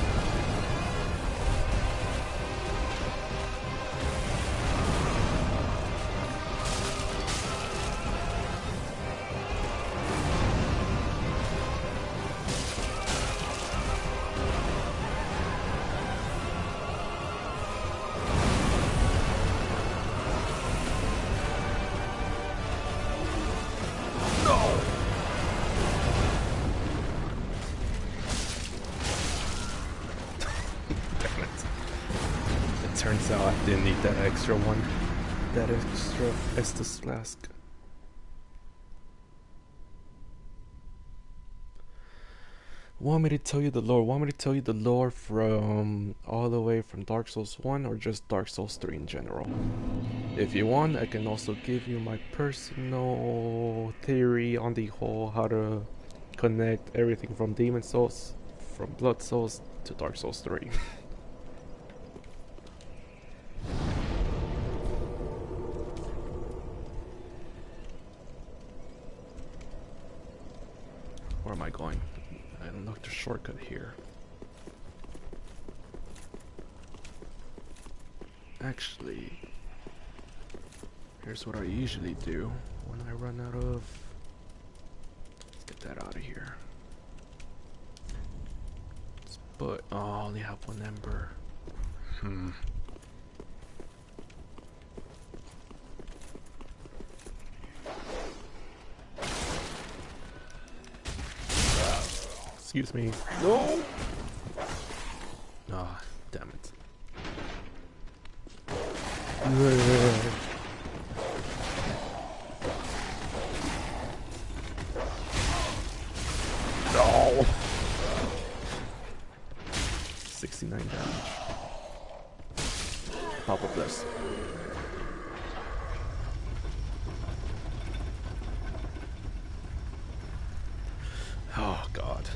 Turns out I didn't need that extra one. That extra Estus flask. Want me to tell you the lore? Want me to tell you the lore from all the way from Dark Souls 1 or just Dark Souls 3 in general? If you want, I can also give you my personal theory on the whole how to connect everything from Demon Souls, from Blood Souls to Dark Souls 3. Where am I going? I unlocked the shortcut here. Actually, here's what I usually do when I run out of... Let's get that out of here. But oh, I only have one ember. Excuse me. No! Ah, damn it. No! 69 damage. Pop of this. Oh god.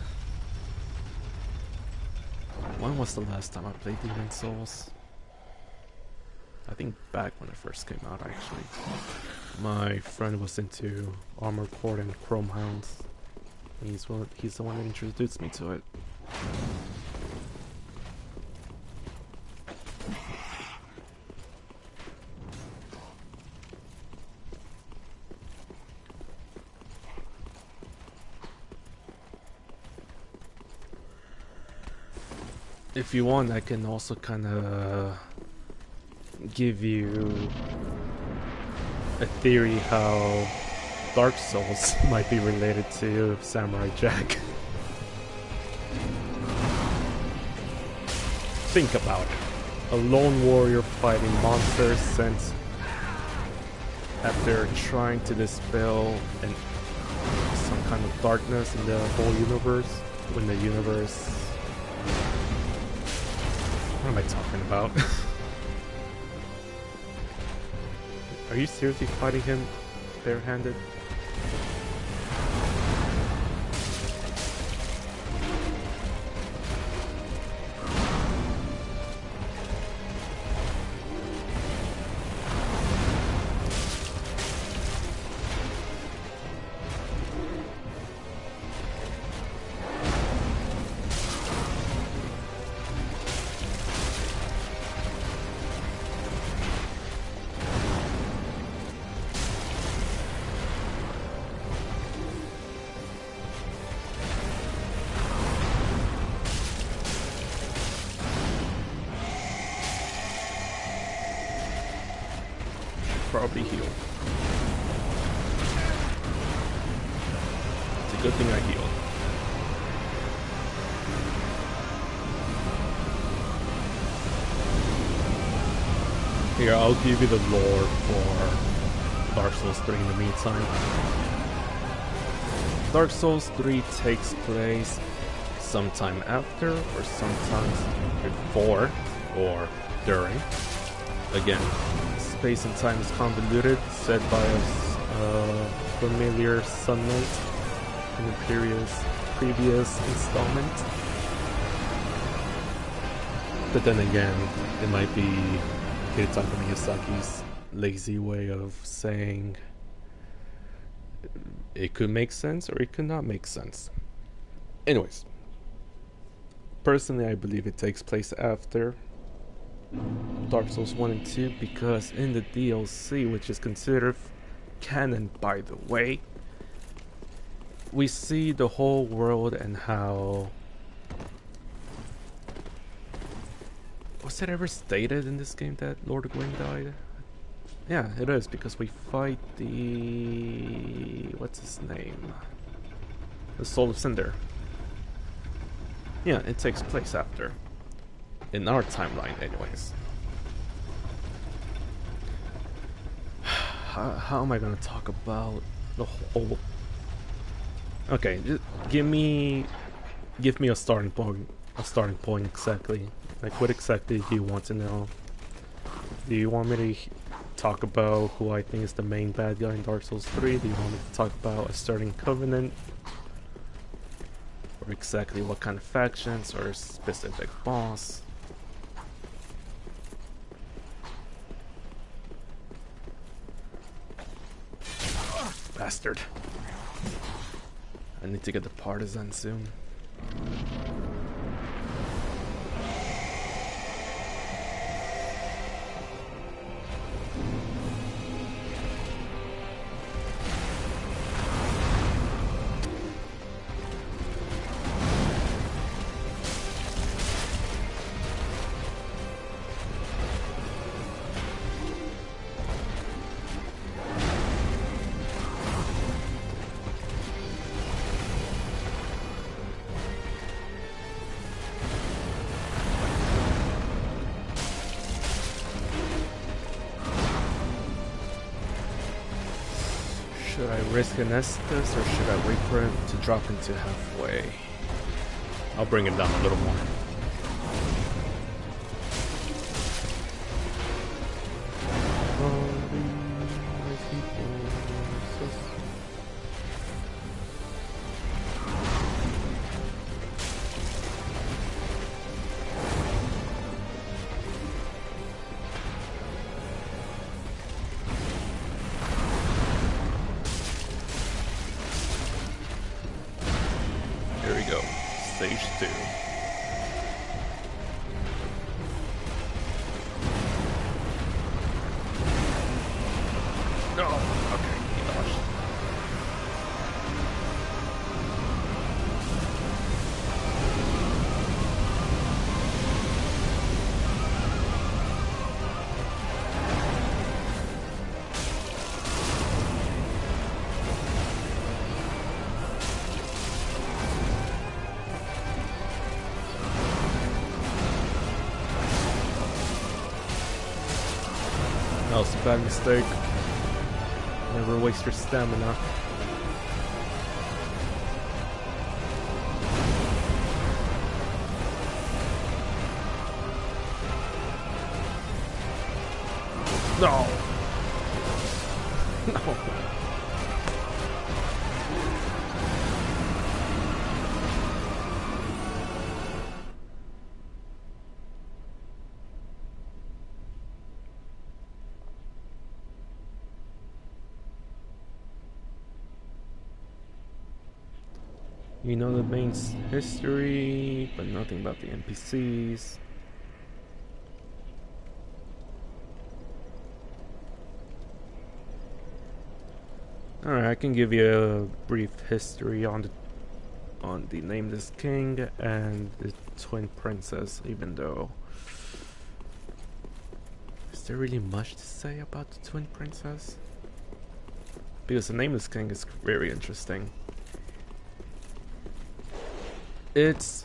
When was the last time I played Demon Souls? I think back when it first came out, actually. My friend was into Armored Core and Chrome Hounds. He's the one that introduced me to it. If you want, I can also kind of give you a theory how Dark Souls might be related to Samurai Jack. Think about it. A lone warrior fighting monsters sent after trying to dispel some kind of darkness in the whole universe. When the universe... What am I talking about? Are you seriously fighting him barehanded? probably heal. It's a good thing I healed. Here, I'll give you the lore for Dark Souls 3 in the meantime. Dark Souls 3 takes place sometime after, or sometimes before, or during. Again, space and time is convoluted, said by a familiar sunmate in the previous installment. But then again, it might be Hidetaka Miyazaki's lazy way of saying it could make sense or it could not make sense. Anyways, personally I believe it takes place after Dark Souls 1 and 2 because in the DLC, which is considered canon by the way, we see the whole world and how... Was it ever stated in this game that Lord Gwyn died? Yeah, it is, because we fight the... what's his name? The Soul of Cinder. Yeah, it takes place after. In our timeline, anyways. How am I gonna talk about the whole... Okay, just give me a starting point. A starting point exactly. Like, what exactly do you want to know? Do you want me to talk about who I think is the main bad guy in Dark Souls 3? Do you want me to talk about a starting covenant? Or exactly what kind of factions or specific boss? Bastard. I need to get the partisan soon. Should I risk an Estus or should I wait for him to drop into halfway? I'll bring it down a little more. Here we go, stage 2. No, okay, he dodged. That was a bad mistake. Never waste your stamina. No! No! You know the main history, but nothing about the NPCs. Alright, I can give you a brief history on the Nameless King and the Twin Princess, even though is there really much to say about the twin princess? Because the Nameless King is very interesting. It's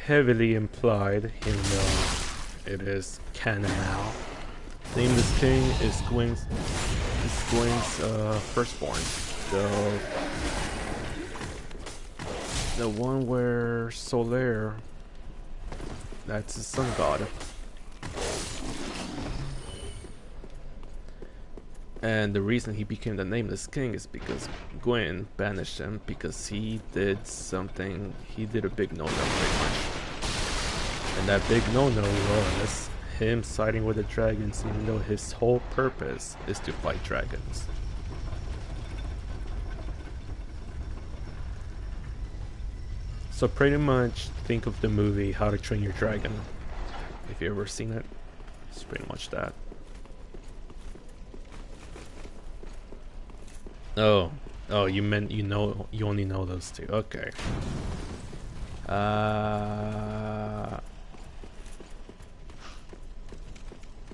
heavily implied, even though it is canon now. Nameless King is Gwyn's firstborn. The one where Solaire, that's his sun god. And the reason he became the Nameless King is because Gwyn banished him because he did a big no-no pretty much. And that big no-no was him siding with the dragons, even though his whole purpose is to fight dragons. So pretty much think of the movie How to Train Your Dragon. If you ever seen it, it's pretty much that. Oh, you meant you only know those two. Okay.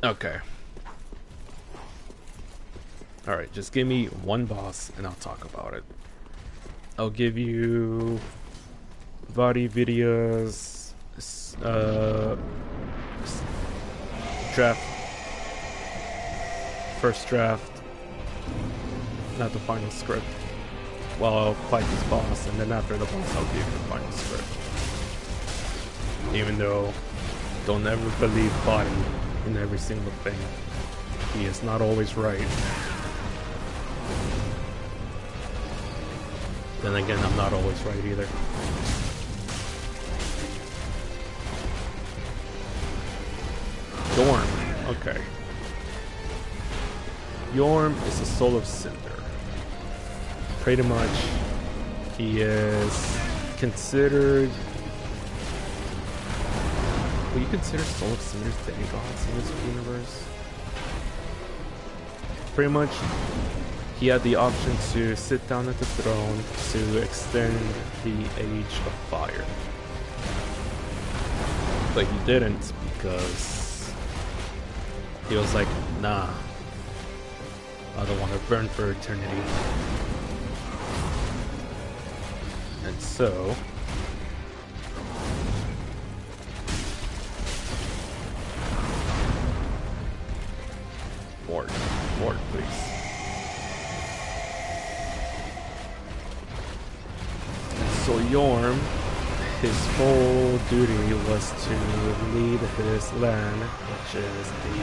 Okay. Alright, just give me one boss and I'll talk about it. I'll give you Vadi Video's draft. First draft. Not the final script. Well, I'll fight this boss, and then after the boss, I'll give you the final script. Even though, don't ever believe Body in every single thing. He is not always right. Then again, I'm not always right either. Yorm. Okay. Yorm is a soul of cinder. Pretty much, he is considered. Will you consider Soul of Cinders demigods in this universe? Pretty much, he had the option to sit down at the throne to extend the Age of Fire. But he didn't because he was like, nah, I don't want to burn for eternity. And so, Ward, please. And so Yorm, his whole duty was to lead his land, which is the,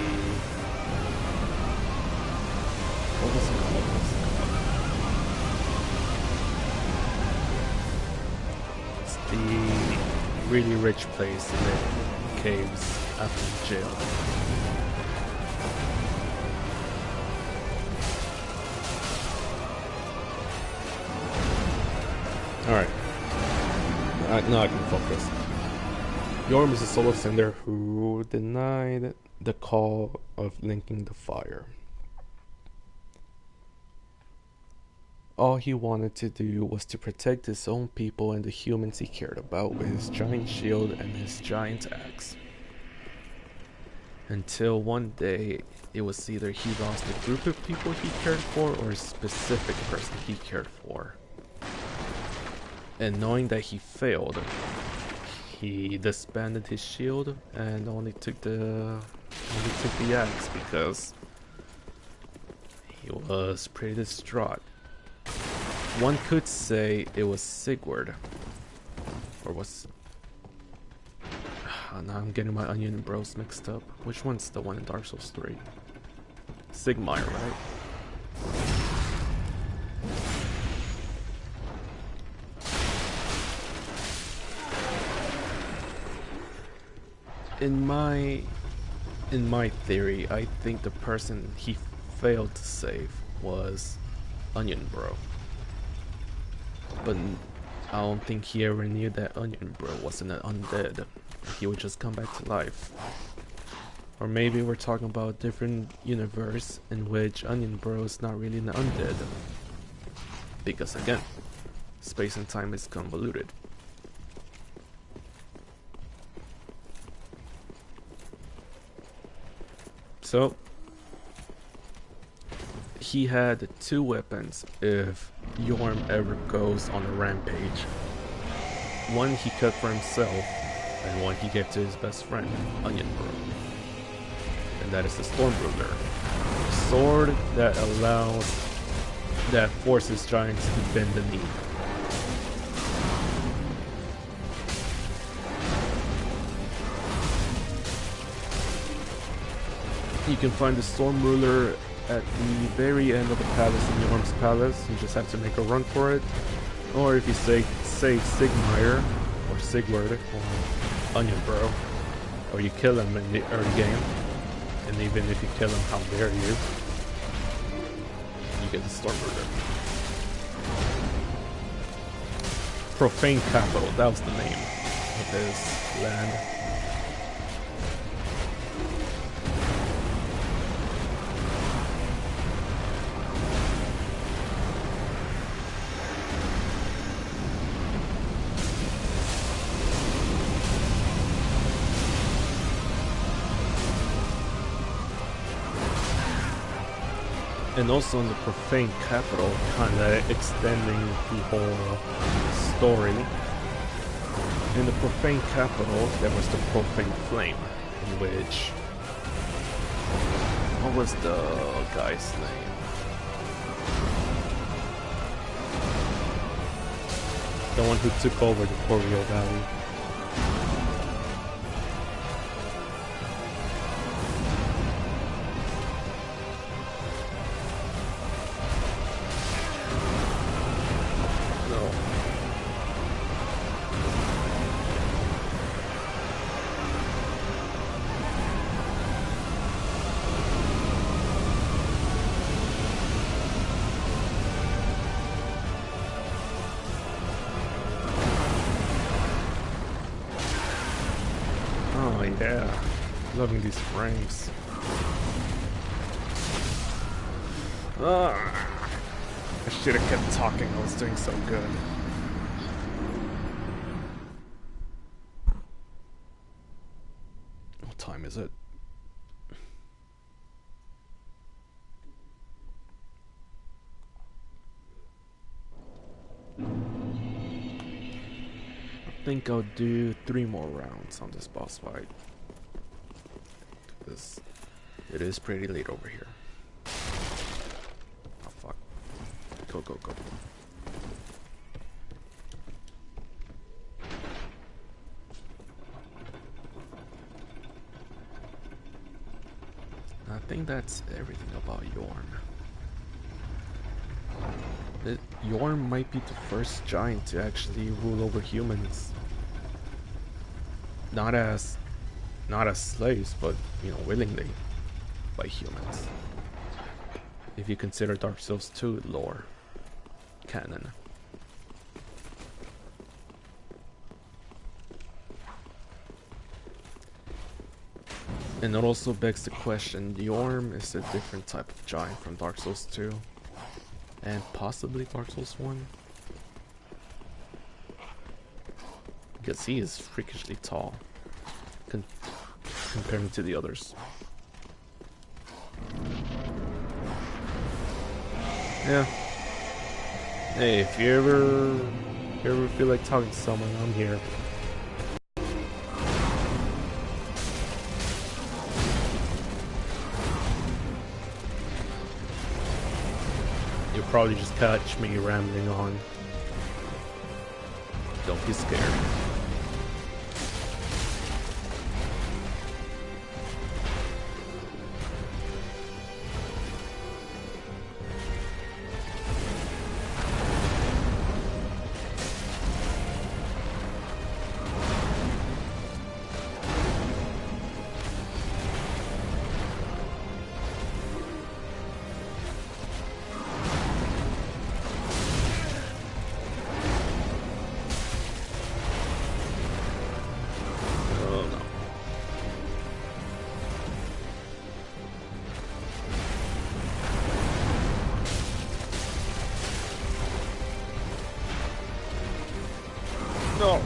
what was it called? The really rich place in the caves after jail. Alright. Now I can focus. Yorm is a soul of cinder who denied the call of linking the fire. All he wanted to do was to protect his own people and the humans he cared about with his giant shield and his giant axe. Until one day, it was either he lost a group of people he cared for or a specific person he cared for. And knowing that he failed, he disbanded his shield and only took the axe because he was pretty distraught. One could say it was Sigurd, or was... now I'm getting my Onion Bros mixed up. Which one's the one in Dark Souls 3? Sigmar, right? In my theory, I think the person he failed to save was Onion Bro. But I don't think he ever knew that Onion Bro wasn't an undead. He would just come back to life. Or maybe we're talking about a different universe in which Onion Bro is not really an undead. Because again, space and time is convoluted. So, he had two weapons if Yorm ever goes on a rampage. One he cut for himself, and one he gave to his best friend, Onion Bro. And that is the Storm Ruler. A sword that forces giants to bend the knee. You can find the Storm Ruler at the very end of the palace in Yorm's palace. You just have to make a run for it. Or if you say Sigmire, or Sigurd, or Onion Bro, or you kill him in the early game, and even if you kill him, how dare you, you get the Storm Ruler. Profane Capital, that was the name of this land. And also in the Profane Capital, kinda extending the whole story. In the Profane Capital, there was the Profane Flame, in which... What was the guy's name? The one who took over the Corio Valley. Yeah, loving these frames. I should have kept talking, I was doing so good. What time is it? I think I'll do 3 more rounds on this boss fight. Because it is pretty late over here. Oh fuck. Go, go, go. I think that's everything about Yorm. Yorm might be the first giant to actually rule over humans. Not as slaves, but, you know, willingly by humans. If you consider Dark Souls 2 lore canon. And it also begs the question, Yorm is a different type of giant from Dark Souls 2. And possibly Dark Souls 1. Because he is freakishly tall compared to the others. Yeah. Hey, if you ever feel like talking to someone, I'm here. You'll probably just catch me rambling on. Don't be scared. No.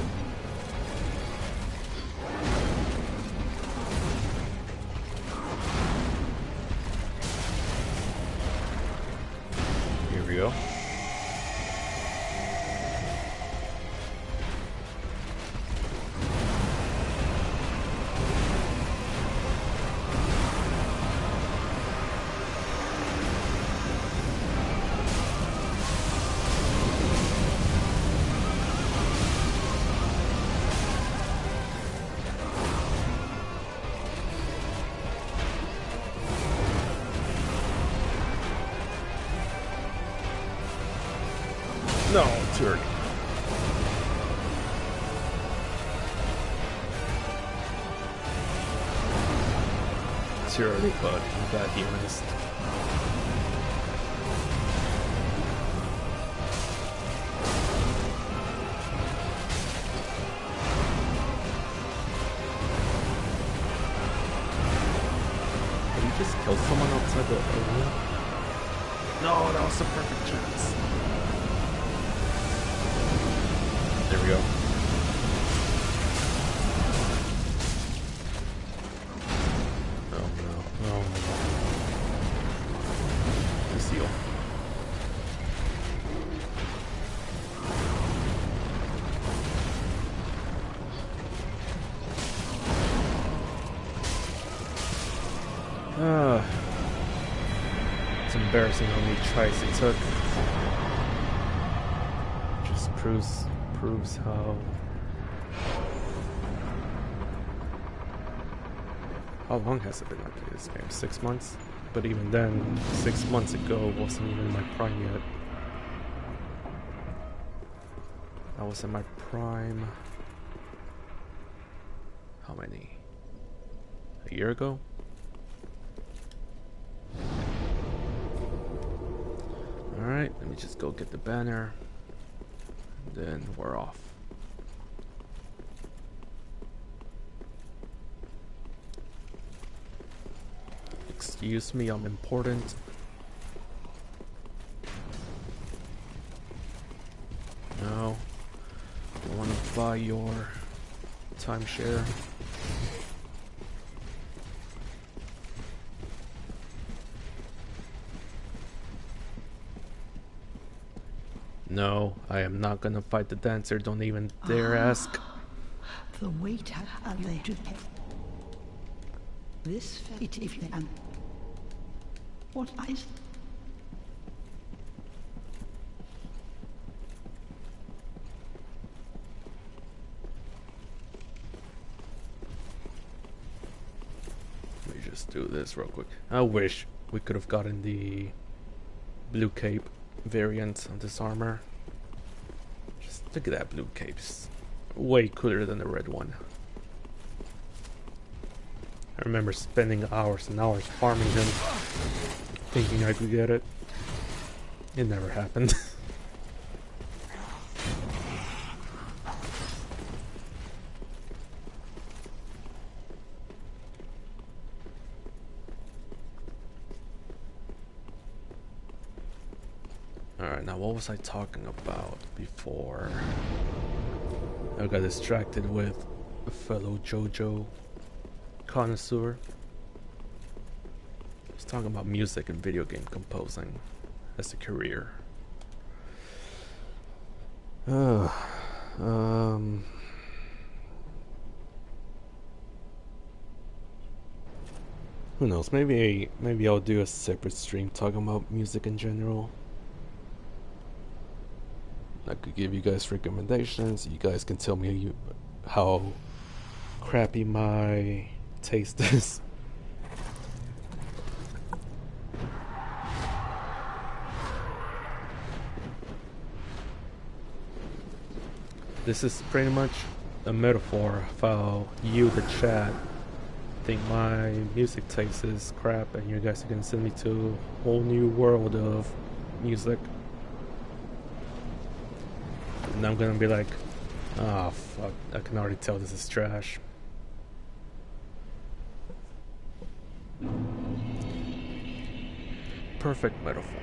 too early. Too early, but I'm glad he missed. Did he just kill someone outside the arena? No, that was a perfect chance. There we go. Oh no, oh no. The seal. It's embarrassing how many tries it took. Just proves how long has it been I played this game? 6 months? But even then, 6 months ago wasn't even in my prime yet. I was in my prime. How many? A year ago? Alright, let me just go get the banner. Then we're off. Excuse me, I'm important. No. I want to buy your timeshare. No, I am not gonna fight the dancer. Don't even dare ask. The waiter alleged this fate if you am. What is? Let me just do this real quick. I wish we could have gotten the blue cape variant on this armor. Just look at that blue cape. It's way cooler than the red one. I remember spending hours and hours farming him, thinking I could get it. It never happened. Alright, now what was I talking about before I got distracted with a fellow JoJo connoisseur? I was talking about music and video game composing as a career. Who knows? Maybe I'll do a separate stream talking about music in general. I could give you guys recommendations. You guys can tell me how crappy my taste is. This is pretty much a metaphor of how you, the chat, think my music taste is crap, and you guys are gonna send me to a whole new world of music. And I'm gonna be like, ah, fuck, I can already tell this is trash. Perfect metaphor.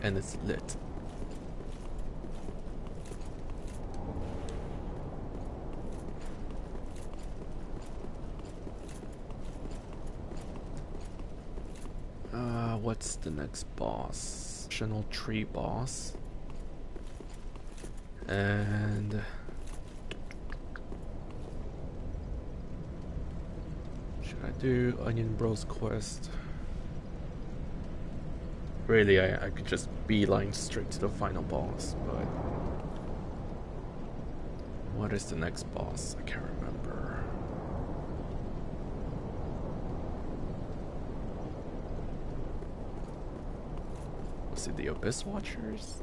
And it's lit. What's the next boss? Optional tree boss. And should I do Onion Bros quest? Really, I could just beeline straight to the final boss, but what is the next boss? I can't remember. Was it the Abyss Watchers?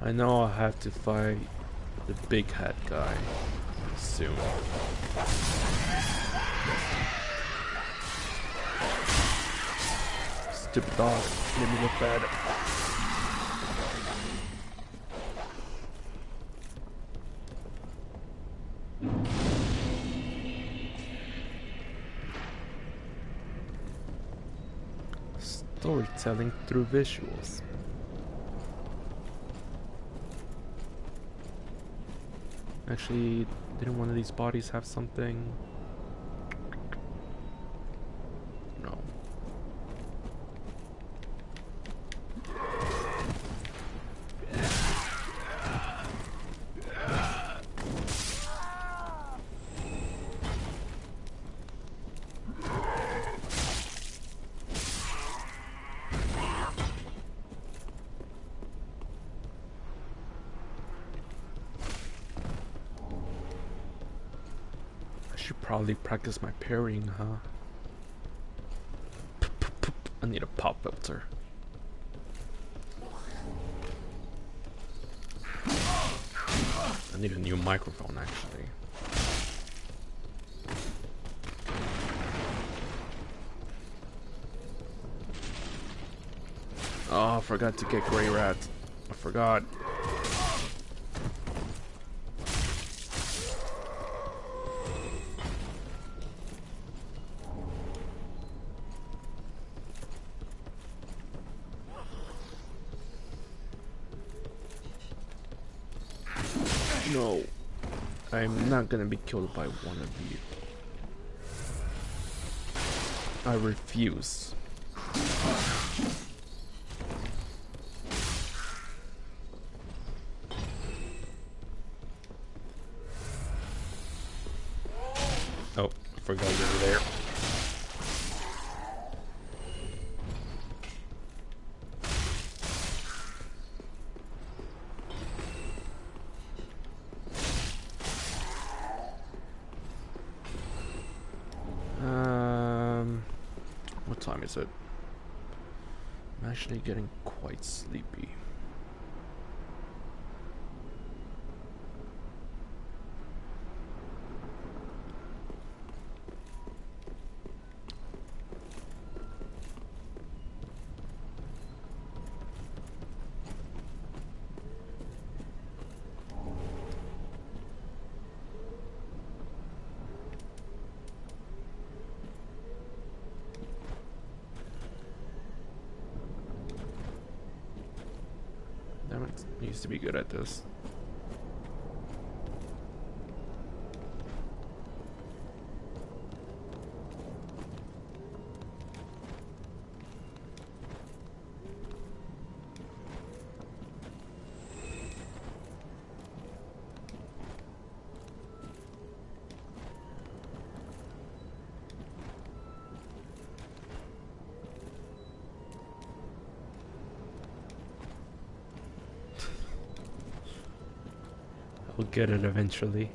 I know I have to fight the big hat guy soon. Stupid dog, made me look bad. Storytelling through visuals. Actually, didn't one of these bodies have something? No. Probably practice my parrying, huh? I need a pop filter. I need a new microphone, actually. Oh, I forgot to get Grey Rat. I forgot. No, I'm not gonna be killed by one of you. I refuse. Oh, I forgot you were there. What time is it? I'm actually getting quite sleepy. I used to be good at this. I'll get it eventually.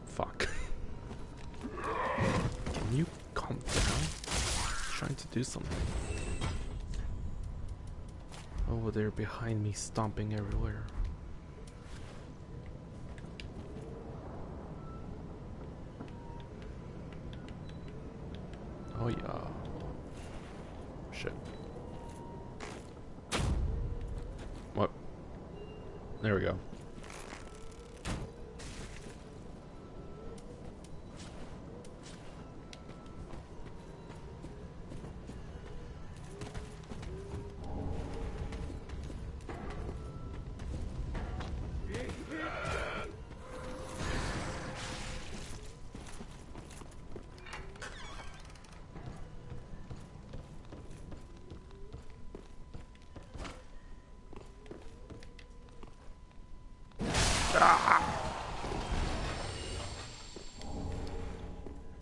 Fuck. Can you calm down? I'm trying to do something. Oh, they're behind me, stomping everywhere. Oh yeah. Shit. What? There we go.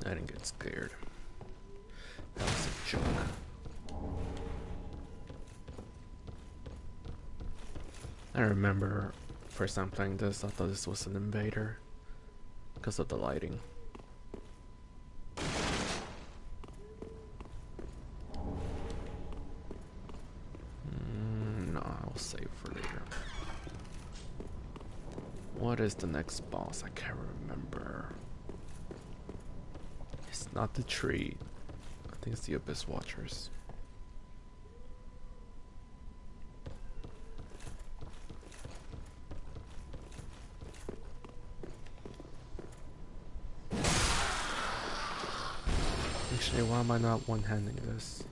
I didn't get scared. That was a joke. I remember first time playing this, I thought this was an invader because of the lighting. No, I'll save for later. What is the next boss? I can't remember. It's not the tree. I think it's the Abyss Watchers. Actually, why am I not one-handing this?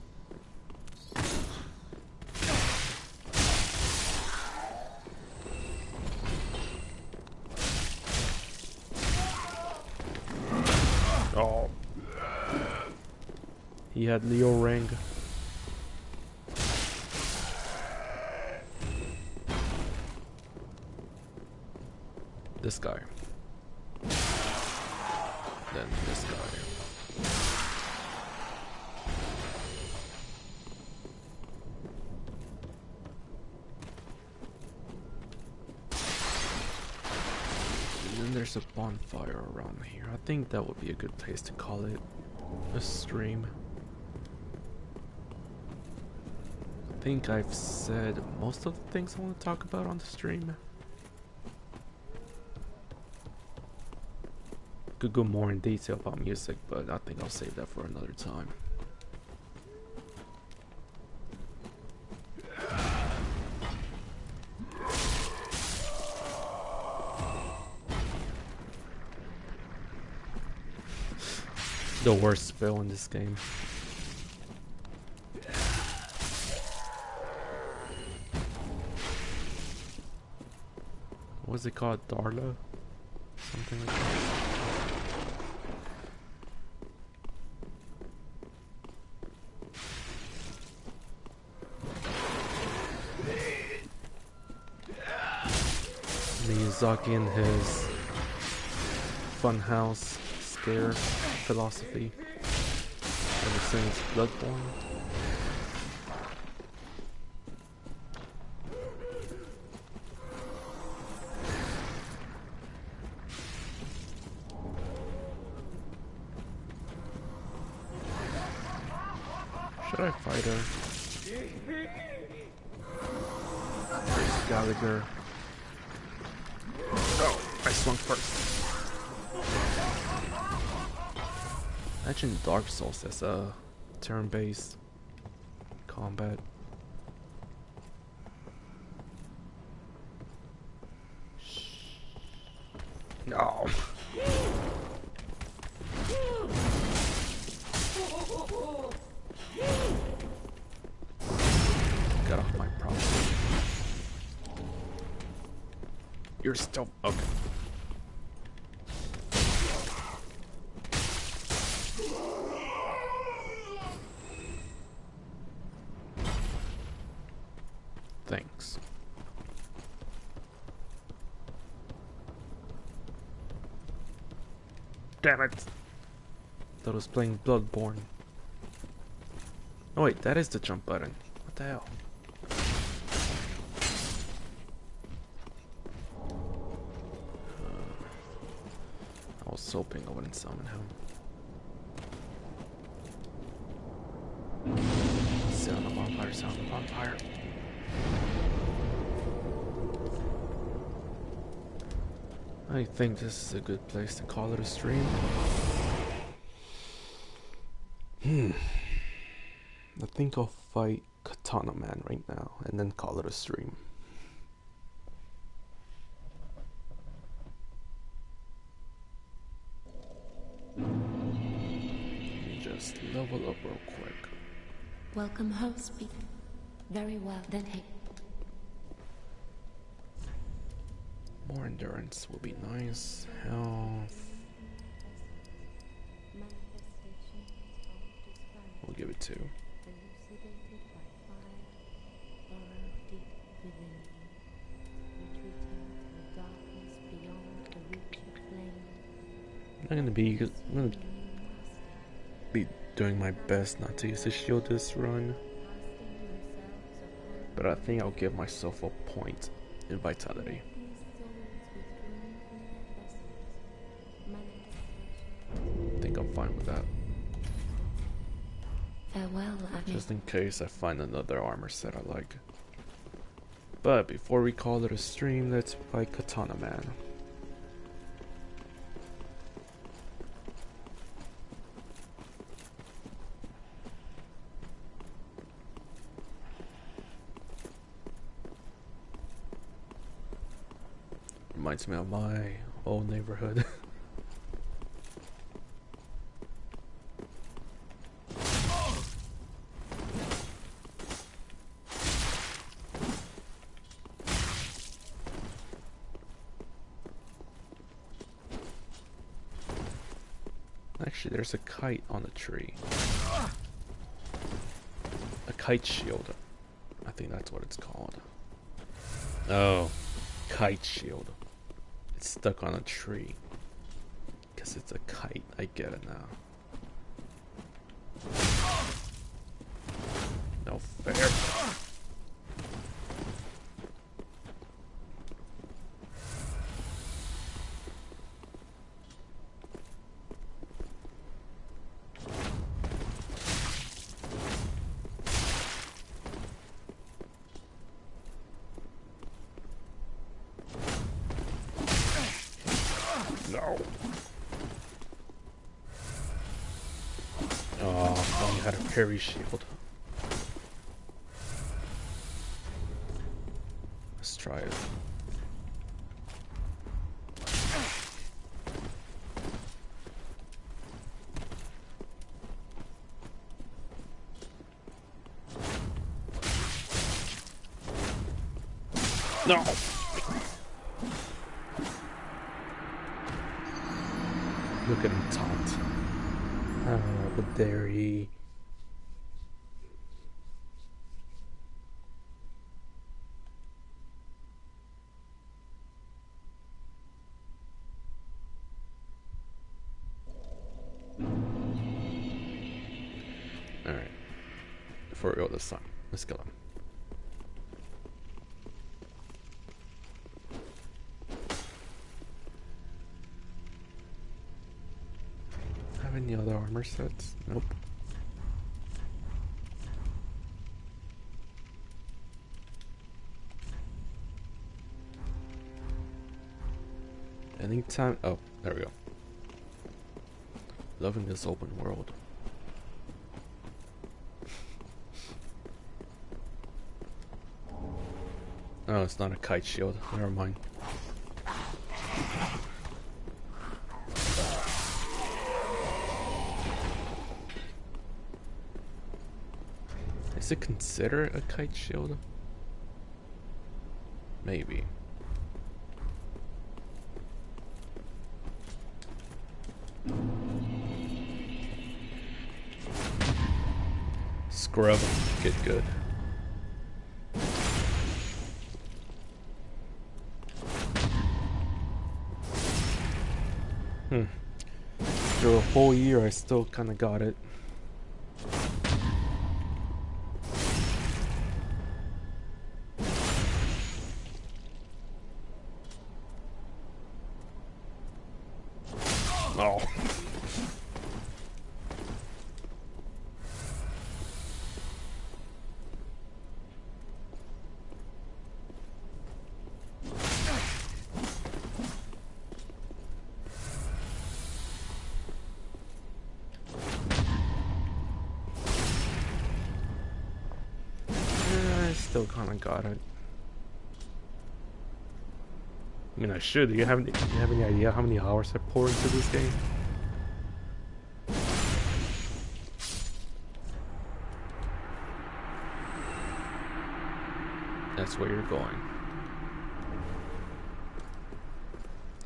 Oh. He had Leo ring. This guy. Then this guy. There's a bonfire around here. I think that would be a good place to call it a stream. I think I've said most of the things I want to talk about on the stream. Could go more in detail about music, but I think I'll save that for another time. The worst spell in this game. What's it called? Darla? Something like that. Miyazaki and his funhouse scare philosophy ever since Bloodborne. Should I fight her? There's Gallagher. Oh, I swung first. Imagine Dark Souls as a turn-based combat. No. Get off my property. You're still okay. Thanks. Damn it! Thought I was playing Bloodborne. Oh wait, that is the jump button. What the hell? I was hoping I wouldn't summon him. Sit on the bonfire, sit on the bonfire. I think this is a good place to call it a stream. I think I'll fight Katana Man right now and then call it a stream. Let me just level up real quick. Welcome home, speak. Very well, then hey. More endurance will be nice. Health. We'll give it 2. I'm gonna be doing my best not to use the shield this run, but I think I'll give myself a point in vitality. with that. Farewell, Agni. Just in case I find another armor set I like. But before we call it a stream, let's fight Katana Man. Reminds me of my old neighborhood. Actually, there's a kite on the tree. A kite shield. I think that's what it's called. Oh, kite shield. It's stuck on a tree. Because it's a kite. I get it now. No fair. No. Oh, only had a parry shield. Let's try it. No. Look at him taunt. The dairy. Alright. For real this time. Let's kill him. Any other armor sets? Nope. Anytime. Oh, there we go. Loving this open world. Oh, it's not a kite shield. Never mind. Is it considered a kite shield? Maybe. Scrub. Get good. After a whole year, I still kind of got it. Oh. I still kind of got it. I mean, I should. Do you have any idea how many hours I pour into this game? That's where you're going.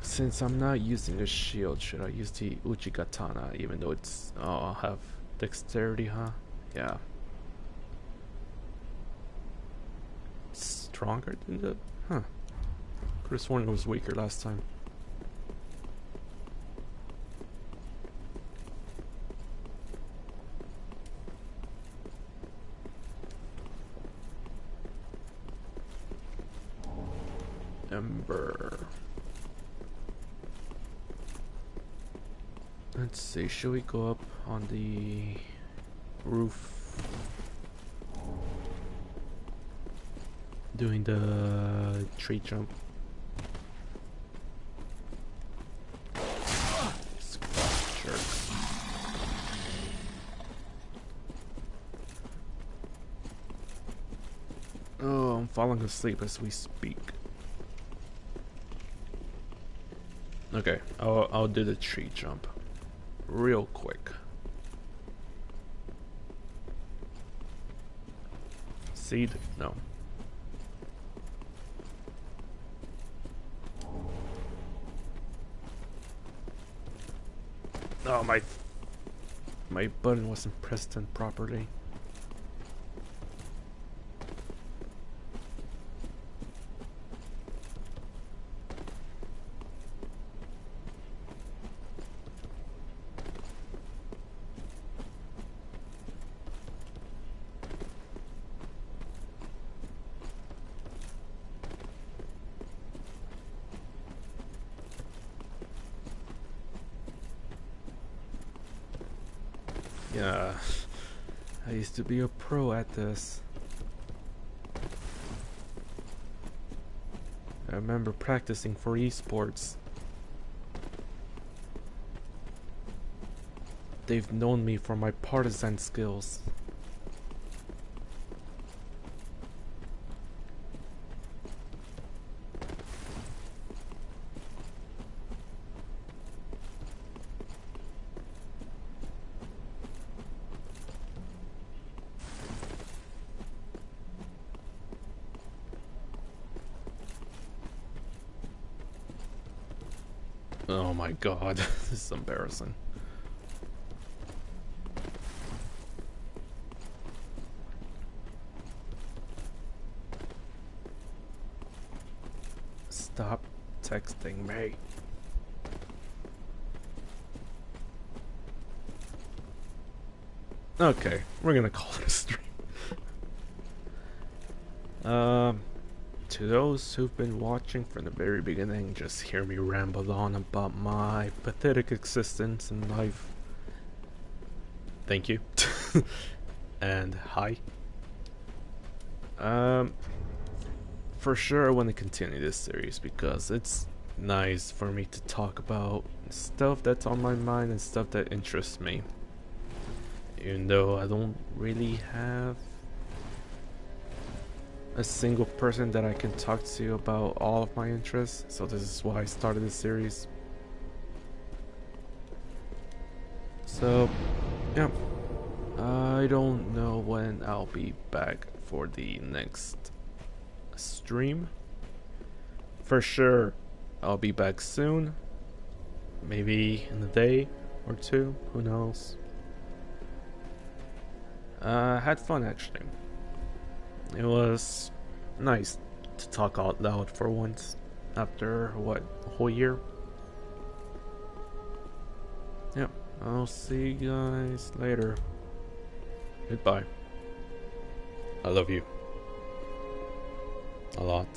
Since I'm not using a shield, should I use the Uchigatana even though it's... Oh, I'll have dexterity, huh? Yeah. Stronger than the... Huh. Could have sworn it was weaker last time. Ember. Let's see, should we go up on the roof? Doing the tree jump. Jerk. Oh, I'm falling asleep as we speak. Okay, I'll do the tree jump real quick. Seed? No. Oh, my button wasn't pressed in properly. Yeah, I used to be a pro at this. I remember practicing for esports. They've known me for my partisan skills. Oh my god, this is embarrassing. Stop texting me. Okay, we're gonna call it a stream. To those who've been watching from the very beginning, just hear me ramble on about my pathetic existence in life. Thank you. And hi. For sure I want to continue this series because it's nice for me to talk about stuff that's on my mind and stuff that interests me. Even though I don't really have a single person that I can talk to about all of my interests, so this is why I started this series. So, yeah, I don't know when I'll be back for the next stream. For sure, I'll be back soon. Maybe in a day or two, who knows. Had fun actually. It was nice to talk out loud for once after what, a whole year? Yep, I'll see you guys later. Goodbye. I love you. A lot.